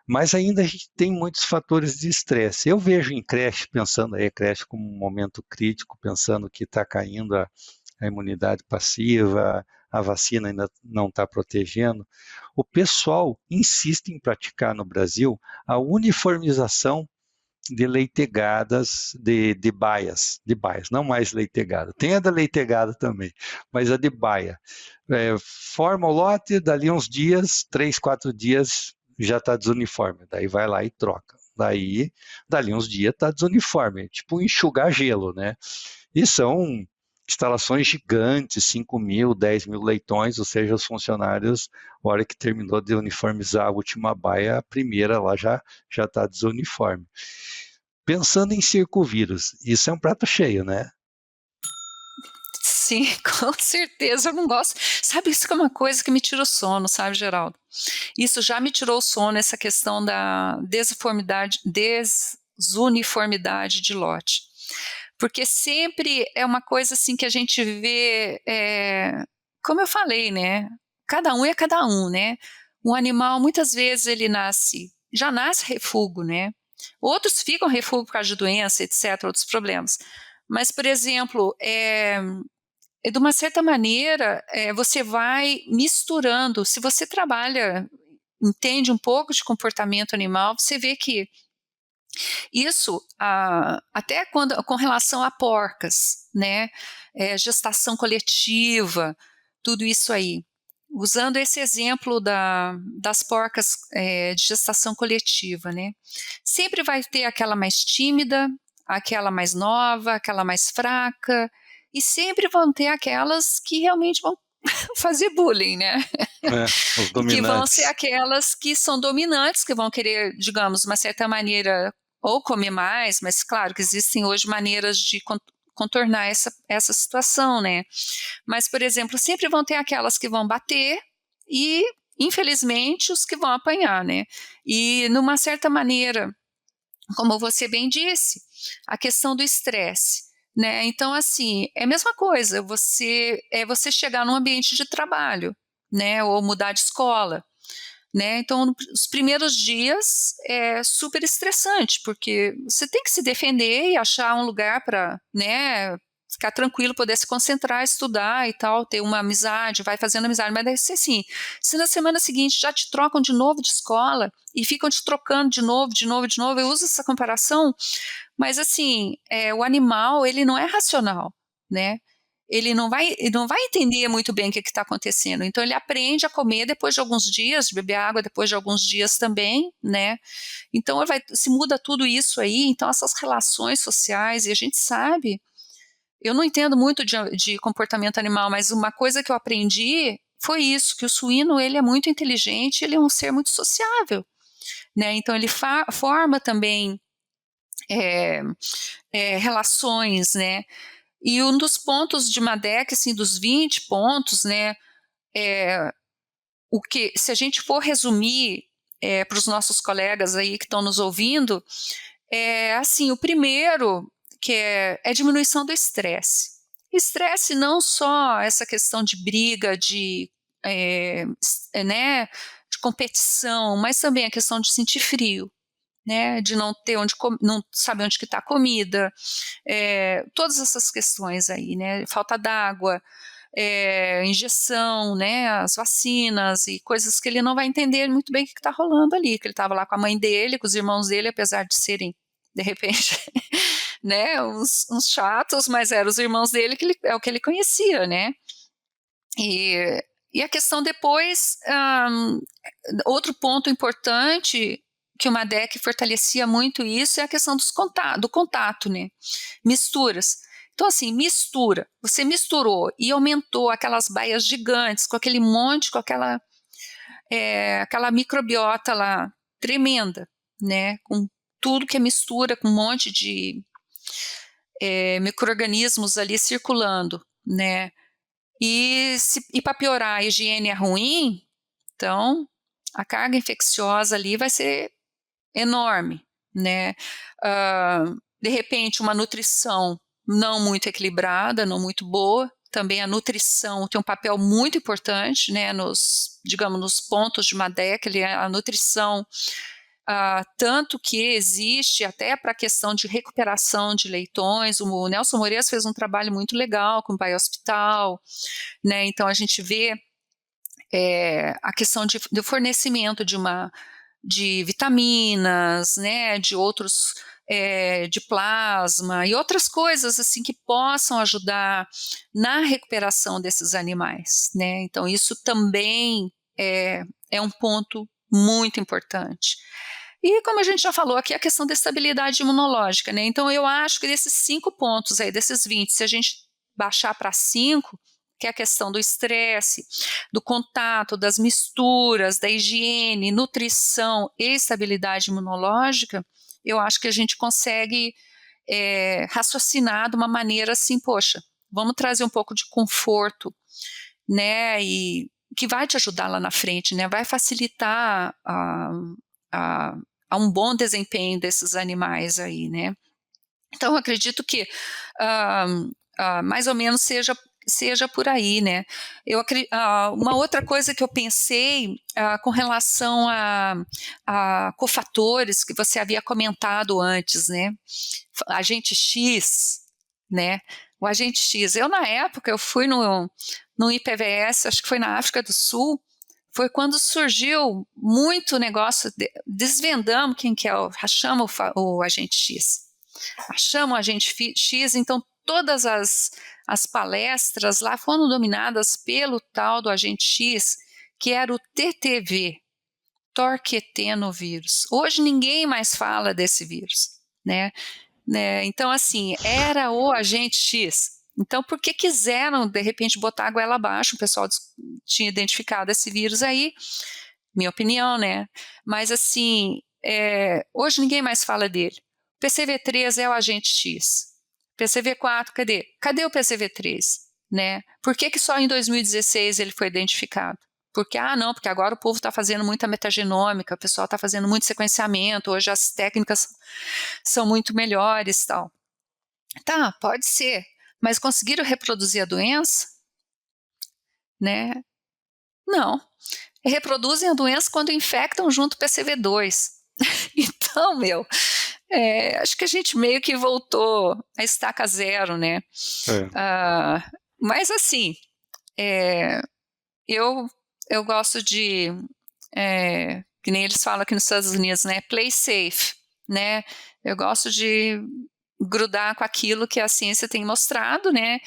Mas ainda a gente tem muitos fatores de estresse. Eu vejo em creche, pensando aí a creche como um momento crítico, pensando que está caindo a imunidade passiva, a vacina ainda não está protegendo. O pessoal insiste em praticar no Brasil a uniformização de leitegadas de baias, não mais leitegada. Tem a da leitegada também, mas a de baia. Forma o lote, dali uns dias, 3, 4 dias, já está desuniforme, daí vai lá e troca. Dali uns dias está desuniforme, tipo enxugar gelo, né? E são instalações gigantes, 5.000, 10.000 leitões, ou seja, os funcionários, a hora que terminou de uniformizar a última baia, a primeira lá já está desuniforme. Pensando em circovírus, isso é um prato cheio, né? Sim, com certeza, eu não gosto. Sabe, isso que é uma coisa que me tira o sono, sabe, Geraldo? Isso já me tirou o sono, essa questão da desuniformidade de lote. Porque sempre é uma coisa assim que a gente vê, como eu falei, né? Cada um é cada um, né? Um animal, muitas vezes, ele já nasce refúgio, né? Outros ficam refúgio por causa de doença, etc., outros problemas. Mas, por exemplo, de uma certa maneira, você vai misturando. Se você trabalha, entende um pouco de comportamento animal, você vê que isso, até com relação a porcas, né? Gestação coletiva, tudo isso aí. Usando esse exemplo das porcas de gestação coletiva, né? Sempre vai ter aquela mais tímida, aquela mais nova, aquela mais fraca, e sempre vão ter aquelas que realmente vão fazer bullying, né? Os Que vão ser dominantes. aquelas que são dominantes, que vão querer, digamos, de uma certa maneira, ou comer mais, mas claro que existem hoje maneiras de contornar essa situação, né? Mas, por exemplo, sempre vão ter aquelas que vão bater e, infelizmente, os que vão apanhar, né? E, numa certa maneira, como você bem disse, a questão do estresse. Né? Então, assim, é a mesma coisa, você chegar num ambiente de trabalho, né? Ou mudar de escola. Né? Então, os primeiros dias é super estressante, porque você tem que se defender e achar um lugar para, né, ficar tranquilo, poder se concentrar, estudar e tal, ter uma amizade, vai fazendo amizade, mas deve ser assim, se na semana seguinte já te trocam de novo de escola e ficam te trocando de novo, eu uso essa comparação, mas assim, o animal, ele não é racional, né? Ele não vai entender muito bem o que está acontecendo. Então, ele aprende a comer depois de alguns dias, de beber água depois de alguns dias também, né? Então, se muda tudo isso aí, então essas relações sociais, e a gente sabe, eu não entendo muito de comportamento animal, mas uma coisa que eu aprendi foi isso, que o suíno, ele é muito inteligente, ele é um ser muito sociável, né? Então, ele forma também relações, né? E um dos pontos de Madec, assim, dos 20 pontos, né, se a gente for resumir para os nossos colegas aí que estão nos ouvindo, assim, o primeiro, que é a diminuição do estresse. Estresse não só essa questão de briga, né, de competição, mas também a questão de sentir frio, né, de não ter não saber onde que está a comida, todas essas questões aí, né, falta d'água, injeção, né, as vacinas e coisas que ele não vai entender muito bem o que está rolando ali, que ele estava lá com a mãe dele, com os irmãos dele, apesar de serem, de repente, né, uns chatos, mas eram os irmãos dele é o que ele conhecia, né, e a questão depois, outro ponto importante que o Madec fortalecia muito isso é a questão do contato, né? Misturas. Então, assim, você misturou e aumentou aquelas baias gigantes com aquele monte, com aquela microbiota lá tremenda, né? Com tudo que é mistura, com um monte de micro-organismos ali circulando, né? E para piorar, a higiene é ruim, então a carga infecciosa ali vai ser enorme, né? De repente, uma nutrição não muito equilibrada, não muito boa. Também a nutrição tem um papel muito importante, né? Digamos, nos pontos de Madec, a nutrição, tanto que existe até para a questão de recuperação de leitões. O Nelson Moreira fez um trabalho muito legal com o Biohospital, né? Então a gente vê a questão do fornecimento de vitaminas, né, de outros, de plasma e outras coisas assim que possam ajudar na recuperação desses animais, né? Então isso também é um ponto muito importante. E como a gente já falou aqui, a questão da estabilidade imunológica, né? Então eu acho que desses 5 pontos aí, desses 20, se a gente baixar para 5, que é a questão do estresse, do contato, das misturas, da higiene, nutrição e estabilidade imunológica, eu acho que a gente consegue raciocinar de uma maneira assim, poxa, vamos trazer um pouco de conforto, né, e que vai te ajudar lá na frente, né, vai facilitar a um bom desempenho desses animais aí, né. Então, eu acredito que mais ou menos seja por aí, né. Uma outra coisa que eu pensei com relação a cofatores que você havia comentado antes, né, agente X, né, o agente X. Eu, na época, eu fui no IPVS, acho que foi na África do Sul, foi quando surgiu muito negócio, desvendamos quem que é, achamos o agente X. Achamos o agente X, então todas as palestras lá foram dominadas pelo tal do agente X, que era o TTV, torquetenovírus. Hoje ninguém mais fala desse vírus, né? Então, assim, era o agente X. Então, por que quiseram, de repente, botar a goela abaixo? O pessoal tinha identificado esse vírus aí, minha opinião, né? Mas, assim, hoje ninguém mais fala dele. PCV3 é o agente X. PCV4, cadê? Cadê o PCV3? Né? Por que só em 2016 ele foi identificado? Porque agora o povo está fazendo muita metagenômica, o pessoal está fazendo muito sequenciamento, hoje as técnicas são muito melhores, tal. Tá, pode ser, mas conseguiram reproduzir a doença? Né? Não. Reproduzem a doença quando infectam junto o PCV2. Então, acho que a gente meio que voltou a estaca zero, né? Mas assim, eu gosto de, que nem eles falam aqui nos Estados Unidos, né? Play safe, né? Eu gosto de grudar com aquilo que a ciência tem mostrado, né?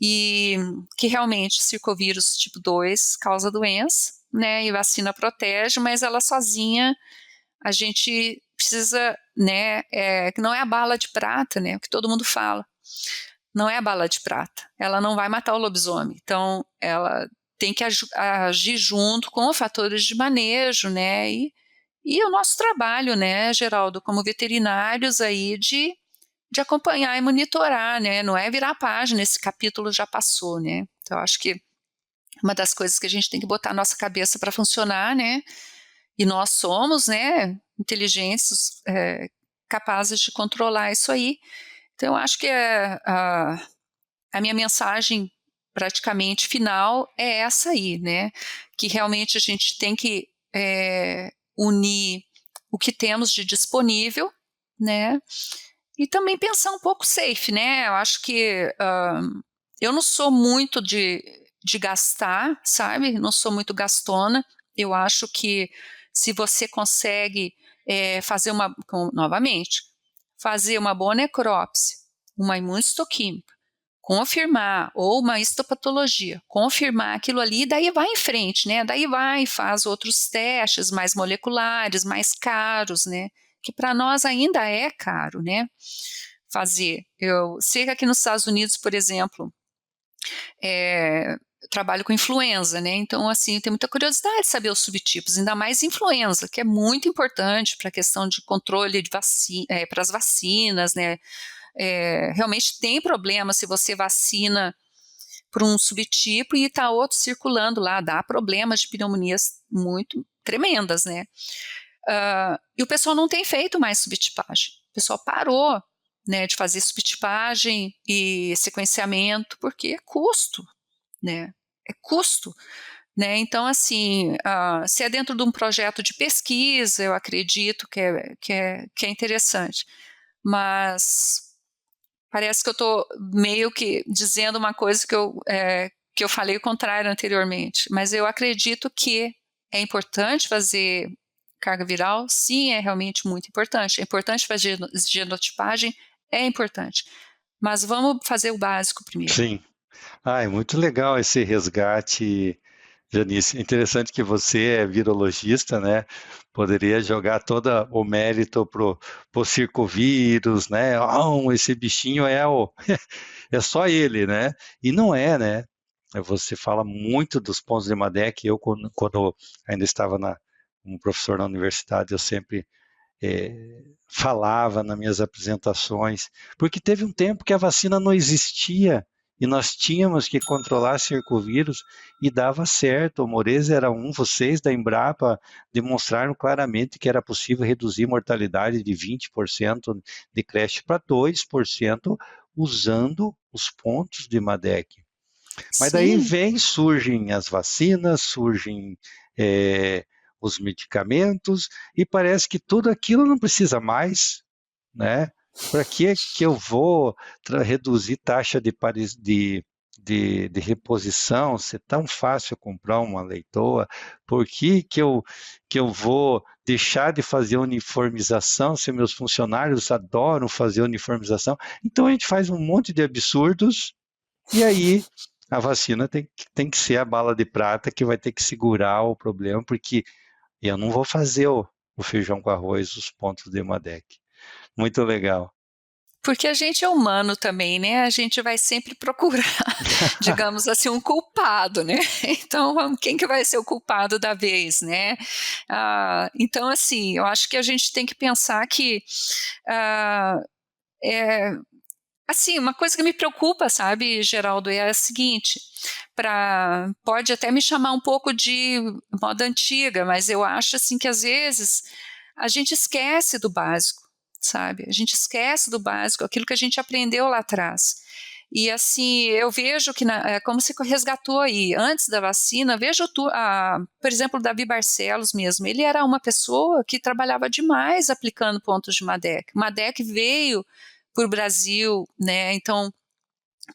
E que realmente circovírus tipo 2 causa doença, né? E vacina protege, mas ela sozinha a gente precisa, né? Que não é a bala de prata, né? O que todo mundo fala. Não é a bala de prata. Ela não vai matar o lobisomem. Então, ela tem que agir junto com fatores de manejo, né? E o nosso trabalho, né, Geraldo, como veterinários aí de acompanhar e monitorar, né? Não é virar a página, esse capítulo já passou, né? Então, acho que uma das coisas que a gente tem que botar a nossa cabeça para funcionar, né? E nós somos, né, inteligentes, capazes de controlar isso aí. Então, eu acho que a minha mensagem praticamente final é essa aí, né? Que realmente a gente tem que unir o que temos de disponível, né? E também pensar um pouco safe, né? Eu acho que eu não sou muito de gastar, sabe? Não sou muito gastona. Eu acho que se você consegue fazer novamente, fazer uma boa necrópsia, uma imunistoquímica, confirmar, ou uma histopatologia, confirmar aquilo ali, daí vai em frente, né? Daí vai e faz outros testes mais moleculares, mais caros, né? Que para nós ainda é caro, né? Fazer. Eu sei que aqui nos Estados Unidos, por exemplo, eu trabalho com influenza, né? Então, assim, eu tenho muita curiosidade de saber os subtipos, ainda mais influenza, que é muito importante para a questão de controle de para as vacinas, né? Realmente tem problema se você vacina por um subtipo e está outro circulando lá, dá problemas de pneumonias muito tremendas, né? E o pessoal não tem feito mais subtipagem, o pessoal parou, né, de fazer subtipagem e sequenciamento, porque é custo, né? É custo, né? Então, assim, se é dentro de um projeto de pesquisa, eu acredito que é interessante, mas parece que eu estou meio que dizendo uma coisa que eu falei o contrário anteriormente, mas eu acredito que é importante fazer carga viral, sim, é realmente muito importante. É importante fazer genotipagem, é importante. Mas vamos fazer o básico primeiro. Sim. É muito legal esse resgate Janice, interessante que você é virologista, né? Poderia jogar todo o mérito pro circovírus, né? Esse bichinho é só ele, né? E não é, né? Você fala muito dos pontos de Madec. Eu, quando ainda estava como professor na universidade, eu sempre falava nas minhas apresentações, porque teve um tempo que a vacina não existia e nós tínhamos que controlar circovírus e dava certo. O Moreza era vocês da Embrapa demonstraram claramente que era possível reduzir mortalidade de 20% de creche para 2% usando os pontos de Madec. Mas daí Sim. surgem as vacinas, surgem os medicamentos, e parece que tudo aquilo não precisa mais, né? Para que eu vou reduzir taxa de reposição, se é tão fácil comprar uma leitoa? Por que eu vou deixar de fazer uniformização se meus funcionários adoram fazer uniformização? Então a gente faz um monte de absurdos e aí a vacina tem que ser a bala de prata que vai ter que segurar o problema, porque eu não vou fazer o feijão com arroz, os pontos de Madec. Muito legal. Porque a gente é humano também, né? A gente vai sempre procurar, digamos assim, um culpado, né? Então, quem que vai ser o culpado da vez, né? Então, assim, eu acho que a gente tem que pensar que assim, uma coisa que me preocupa, sabe, Geraldo, é a seguinte, pode até me chamar um pouco de moda antiga, mas eu acho assim que às vezes a gente esquece do básico, sabe? A gente esquece do básico, aquilo que a gente aprendeu lá atrás. E assim, eu vejo que, como você resgatou aí, antes da vacina, vejo, por exemplo, o Davi Barcelos mesmo, ele era uma pessoa que trabalhava demais aplicando pontos de Madec. Madec veio por Brasil, né? Então,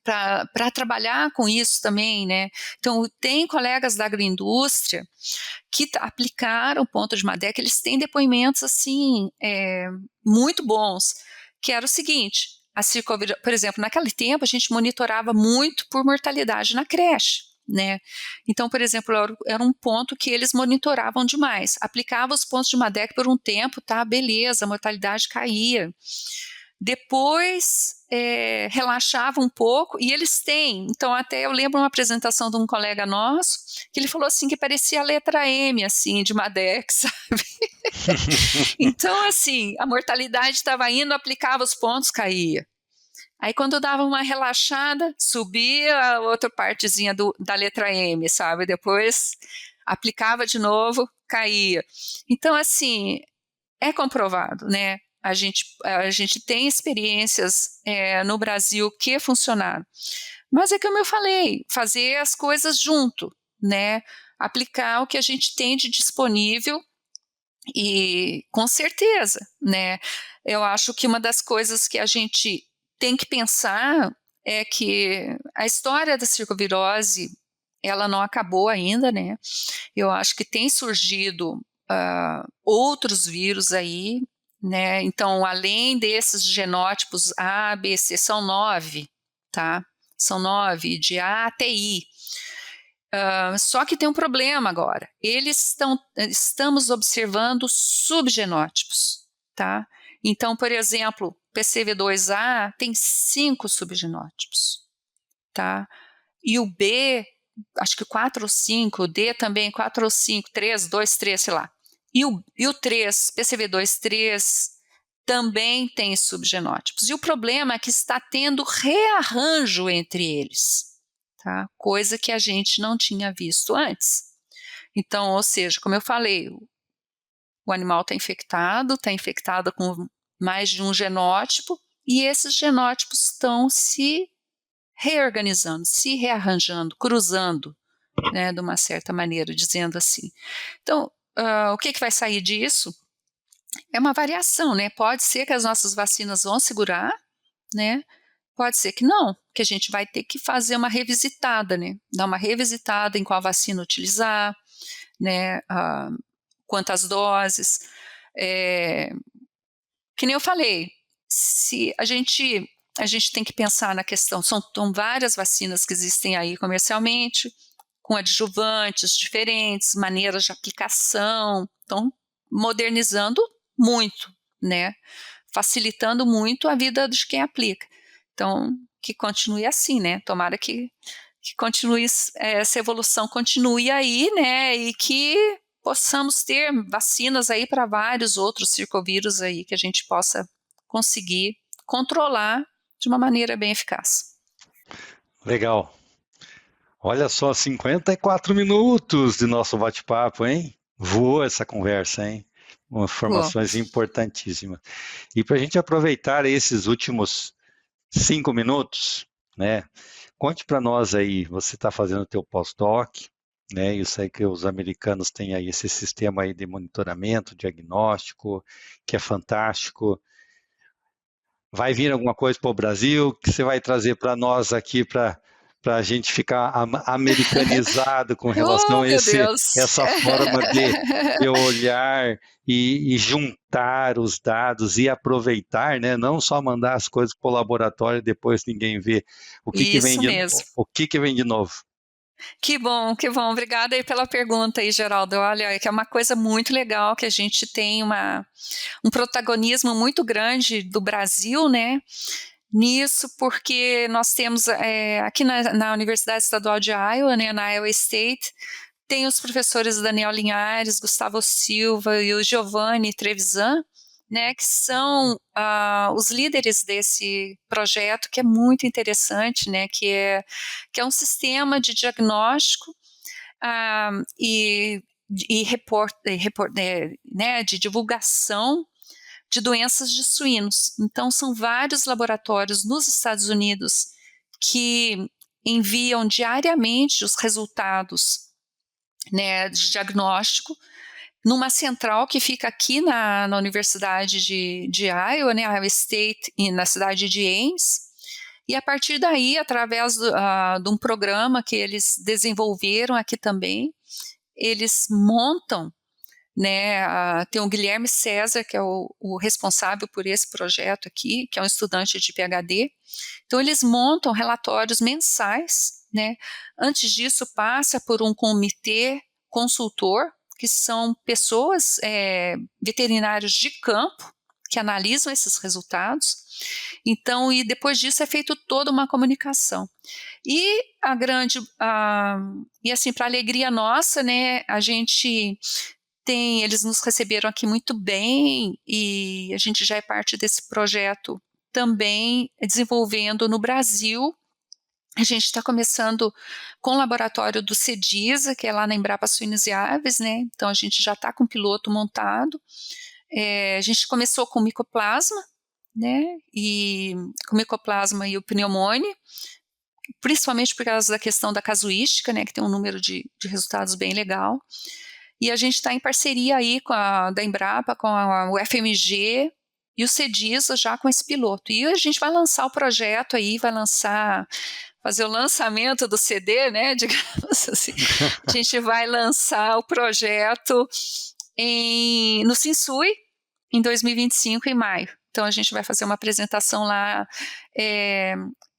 para trabalhar com isso também, né? Então, tem colegas da agroindústria que aplicaram o ponto de Madec, eles têm depoimentos, assim, muito bons, que era o seguinte, por exemplo, naquele tempo a gente monitorava muito por mortalidade na creche, né? Então, por exemplo, era um ponto que eles monitoravam demais. Aplicava os pontos de Madec por um tempo, tá? Beleza, a mortalidade caía. Depois relaxava um pouco, e eles têm, então até eu lembro uma apresentação de um colega nosso, que ele falou assim que parecia a letra M, assim, de Madec, sabe? Então, assim, a mortalidade estava indo, aplicava os pontos, caía. Aí quando dava uma relaxada, subia a outra partezinha da letra M, sabe? Depois aplicava de novo, caía. Então, assim, é comprovado, né? A gente tem experiências no Brasil que funcionaram. Mas é como eu falei, fazer as coisas junto, né? Aplicar o que a gente tem de disponível e com certeza, né? Eu acho que uma das coisas que a gente tem que pensar é que a história da circovirose, ela não acabou ainda, né? Eu acho que tem surgido outros vírus aí, né? Então, além desses genótipos A, B, C, são 9, tá? São 9, de A até I. Só que tem um problema agora. Estamos observando subgenótipos, tá? Então, por exemplo, PCV2A tem 5 subgenótipos, tá? E o B, acho que 4 ou 5, o D também 4 ou 5, 3, 2, 3, sei lá. E o 3, PCV2-3, também tem subgenótipos. E o problema é que está tendo rearranjo entre eles, tá? Coisa que a gente não tinha visto antes. Então, ou seja, como eu falei, o animal está infectado com mais de um genótipo, e esses genótipos estão se reorganizando, se rearranjando, cruzando, né, de uma certa maneira, dizendo assim. Então, o que vai sair disso? É uma variação, né? Pode ser que as nossas vacinas vão segurar, né? Pode ser que não, que a gente vai ter que fazer uma revisitada, né? Dar uma revisitada em qual vacina utilizar, né? Quantas doses. Que nem eu falei, se a gente tem que pensar na questão, são várias vacinas que existem aí comercialmente, com adjuvantes diferentes, maneiras de aplicação, então modernizando muito, né? Facilitando muito a vida de quem aplica. Então, que continue assim, né? Tomara que continue, essa evolução continue aí, né? E que possamos ter vacinas aí para vários outros circovírus aí que a gente possa conseguir controlar de uma maneira bem eficaz. Legal. Olha só, 54 minutos de nosso bate-papo, hein? Voou essa conversa, hein? Informações importantíssimas. E para a gente aproveitar esses últimos 5 minutos, né? Conte para nós aí, você está fazendo o teu pós-doc, né? Eu sei que os americanos têm aí esse sistema aí de monitoramento, diagnóstico, que é fantástico. Vai vir alguma coisa para o Brasil que você vai trazer para nós aqui para a gente ficar americanizado com relação a essa forma de olhar e juntar os dados e aproveitar, né? Não só mandar as coisas para o laboratório e depois ninguém vê o que vem de novo. Que bom. Obrigada aí pela pergunta aí, Geraldo. Olha, que é uma coisa muito legal que a gente tem um protagonismo muito grande do Brasil, né? Nisso, porque nós temos aqui na Universidade Estadual de Iowa, né, na Iowa State, tem os professores Daniel Linhares, Gustavo Silva e o Giovanni Trevisan, né, que são os líderes desse projeto, que é muito interessante, né, que é um sistema de diagnóstico e de divulgação de doenças de suínos. Então, são vários laboratórios nos Estados Unidos que enviam diariamente os resultados, né, de diagnóstico numa central que fica aqui na Universidade de Iowa, né, Iowa State, na cidade de Ames. E a partir daí, através de um programa que eles desenvolveram aqui também, eles montam, né, tem o Guilherme César, que é o responsável por esse projeto aqui, que é um estudante de PhD. Então, eles montam relatórios mensais, né? Antes disso, passa por um comitê consultor, que são pessoas, veterinários de campo, que analisam esses resultados. Então, e depois disso é feito toda uma comunicação. E assim, para alegria nossa, né, a gente eles nos receberam aqui muito bem e a gente já é parte desse projeto também desenvolvendo no Brasil. A gente está começando com o laboratório do CEDISA, que é lá na Embrapa Suínos e Aves, né? Então a gente já está com o piloto montado. A gente começou com micoplasma, né? E com micoplasma e o pneumônio, principalmente por causa da questão da casuística, né? Que tem um número de resultados bem legal. E a gente está em parceria aí da Embrapa, com o FMG e o CEDISA já com esse piloto. E a gente vai lançar o projeto aí, fazer o lançamento do CD, né, digamos assim. A gente vai lançar o projeto no Sinsui em 2025, em maio. Então a gente vai fazer uma apresentação lá,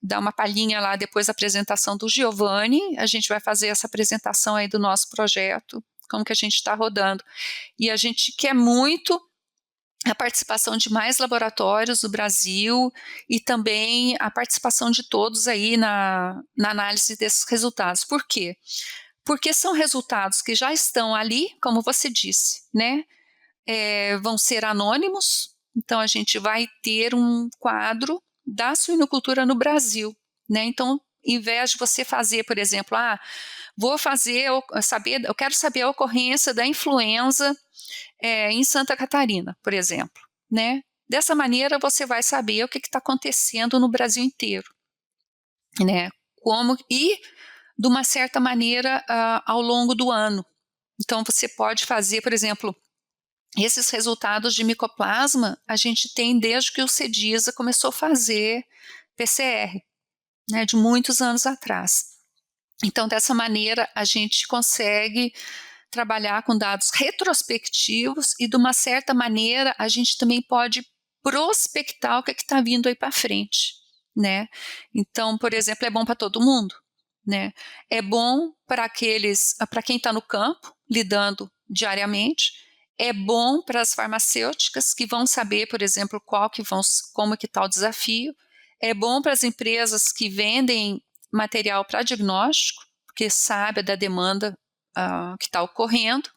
dar uma palhinha lá depois da apresentação do Giovanni. A gente vai fazer essa apresentação aí do nosso projeto, como que a gente está rodando. E a gente quer muito a participação de mais laboratórios do Brasil e também a participação de todos aí na análise desses resultados. Por quê? Porque são resultados que já estão ali, como você disse, né? Vão ser anônimos, então a gente vai ter um quadro da suinocultura no Brasil, né? Então, em vez de você fazer, por exemplo, eu quero saber a ocorrência da influenza em Santa Catarina, por exemplo, né? Dessa maneira você vai saber o que está acontecendo no Brasil inteiro, né? E de uma certa maneira ao longo do ano. Então você pode fazer, por exemplo, esses resultados de micoplasma a gente tem desde que o CEDISA começou a fazer PCR, né? De muitos anos atrás. Então, dessa maneira, a gente consegue trabalhar com dados retrospectivos e, de uma certa maneira, a gente também pode prospectar o que está vindo aí para frente, né? Então, por exemplo, é bom para todo mundo, né? É bom para quem está no campo, lidando diariamente. É bom para as farmacêuticas que vão saber, por exemplo, como que está o desafio. É bom para as empresas que vendem material para diagnóstico, porque sabe da demanda que está ocorrendo.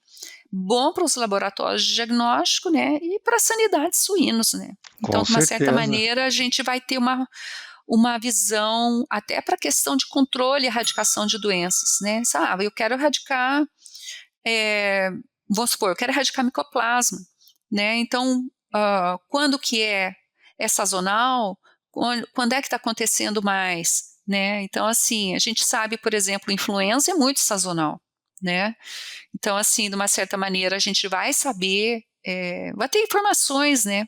Bom para os laboratórios de diagnóstico, né? E para a sanidade de suínos, né? Então, Com de uma certa certeza. maneira, a gente vai ter uma visão até para a questão de controle e erradicação de doenças, né? Sabe, eu quero erradicar, vamos supor, eu quero erradicar micoplasma, né? Então, quando que é sazonal? Quando é que está acontecendo mais, né? Então, assim, a gente sabe, por exemplo, influenza é muito sazonal, né? Então, assim, de uma certa maneira, a gente vai saber, vai ter informações, né?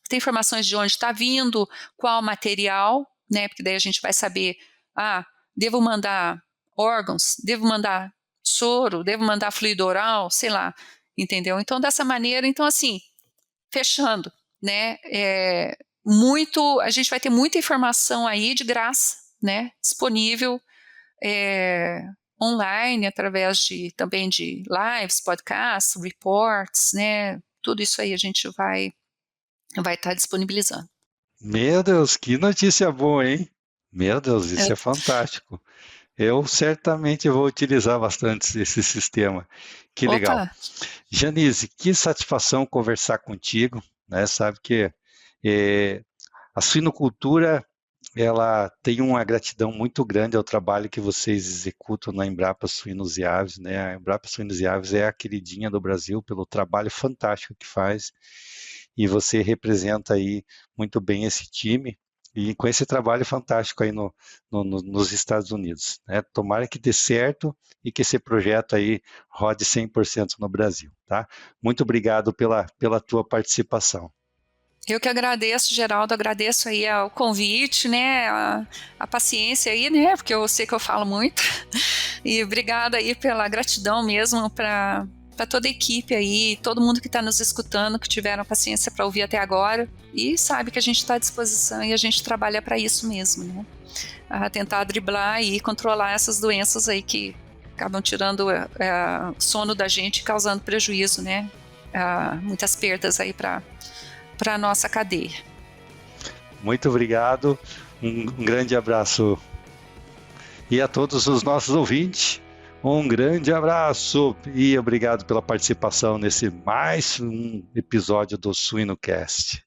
Tem informações de onde está vindo, qual material, né? Porque daí a gente vai saber, devo mandar órgãos, devo mandar soro, devo mandar fluido oral, sei lá, entendeu? Então, dessa maneira, então, assim, fechando, né? A gente vai ter muita informação aí de graça, né? Disponível, online, através também de lives, podcasts, reports, né? Tudo isso aí a gente vai estar disponibilizando. Meu Deus, que notícia boa, hein? Meu Deus, isso é fantástico. Eu certamente vou utilizar bastante esse sistema. Que legal. Opa! Janise, que satisfação conversar contigo, né? Sabe que a suinocultura, ela tem uma gratidão muito grande ao trabalho que vocês executam na Embrapa Suínos e Aves, né? A Embrapa Suínos e Aves é a queridinha do Brasil pelo trabalho fantástico que faz, e você representa aí muito bem esse time, e com esse trabalho fantástico aí nos Estados Unidos, né? Tomara que dê certo e que esse projeto aí rode 100% no Brasil, tá? Muito obrigado pela tua participação. Eu que agradeço, Geraldo, agradeço aí o convite, né, a paciência aí, né, porque eu sei que eu falo muito, e obrigada aí pela gratidão mesmo para toda a equipe aí, todo mundo que está nos escutando, que tiveram paciência para ouvir até agora, e sabe que a gente está à disposição e a gente trabalha para isso mesmo, né, a tentar driblar e controlar essas doenças aí que acabam tirando o sono da gente e causando prejuízo, né, muitas perdas aí para a nossa cadeia. Muito obrigado, um grande abraço. E a todos os nossos ouvintes, um grande abraço e obrigado pela participação nesse mais um episódio do SuinoCast.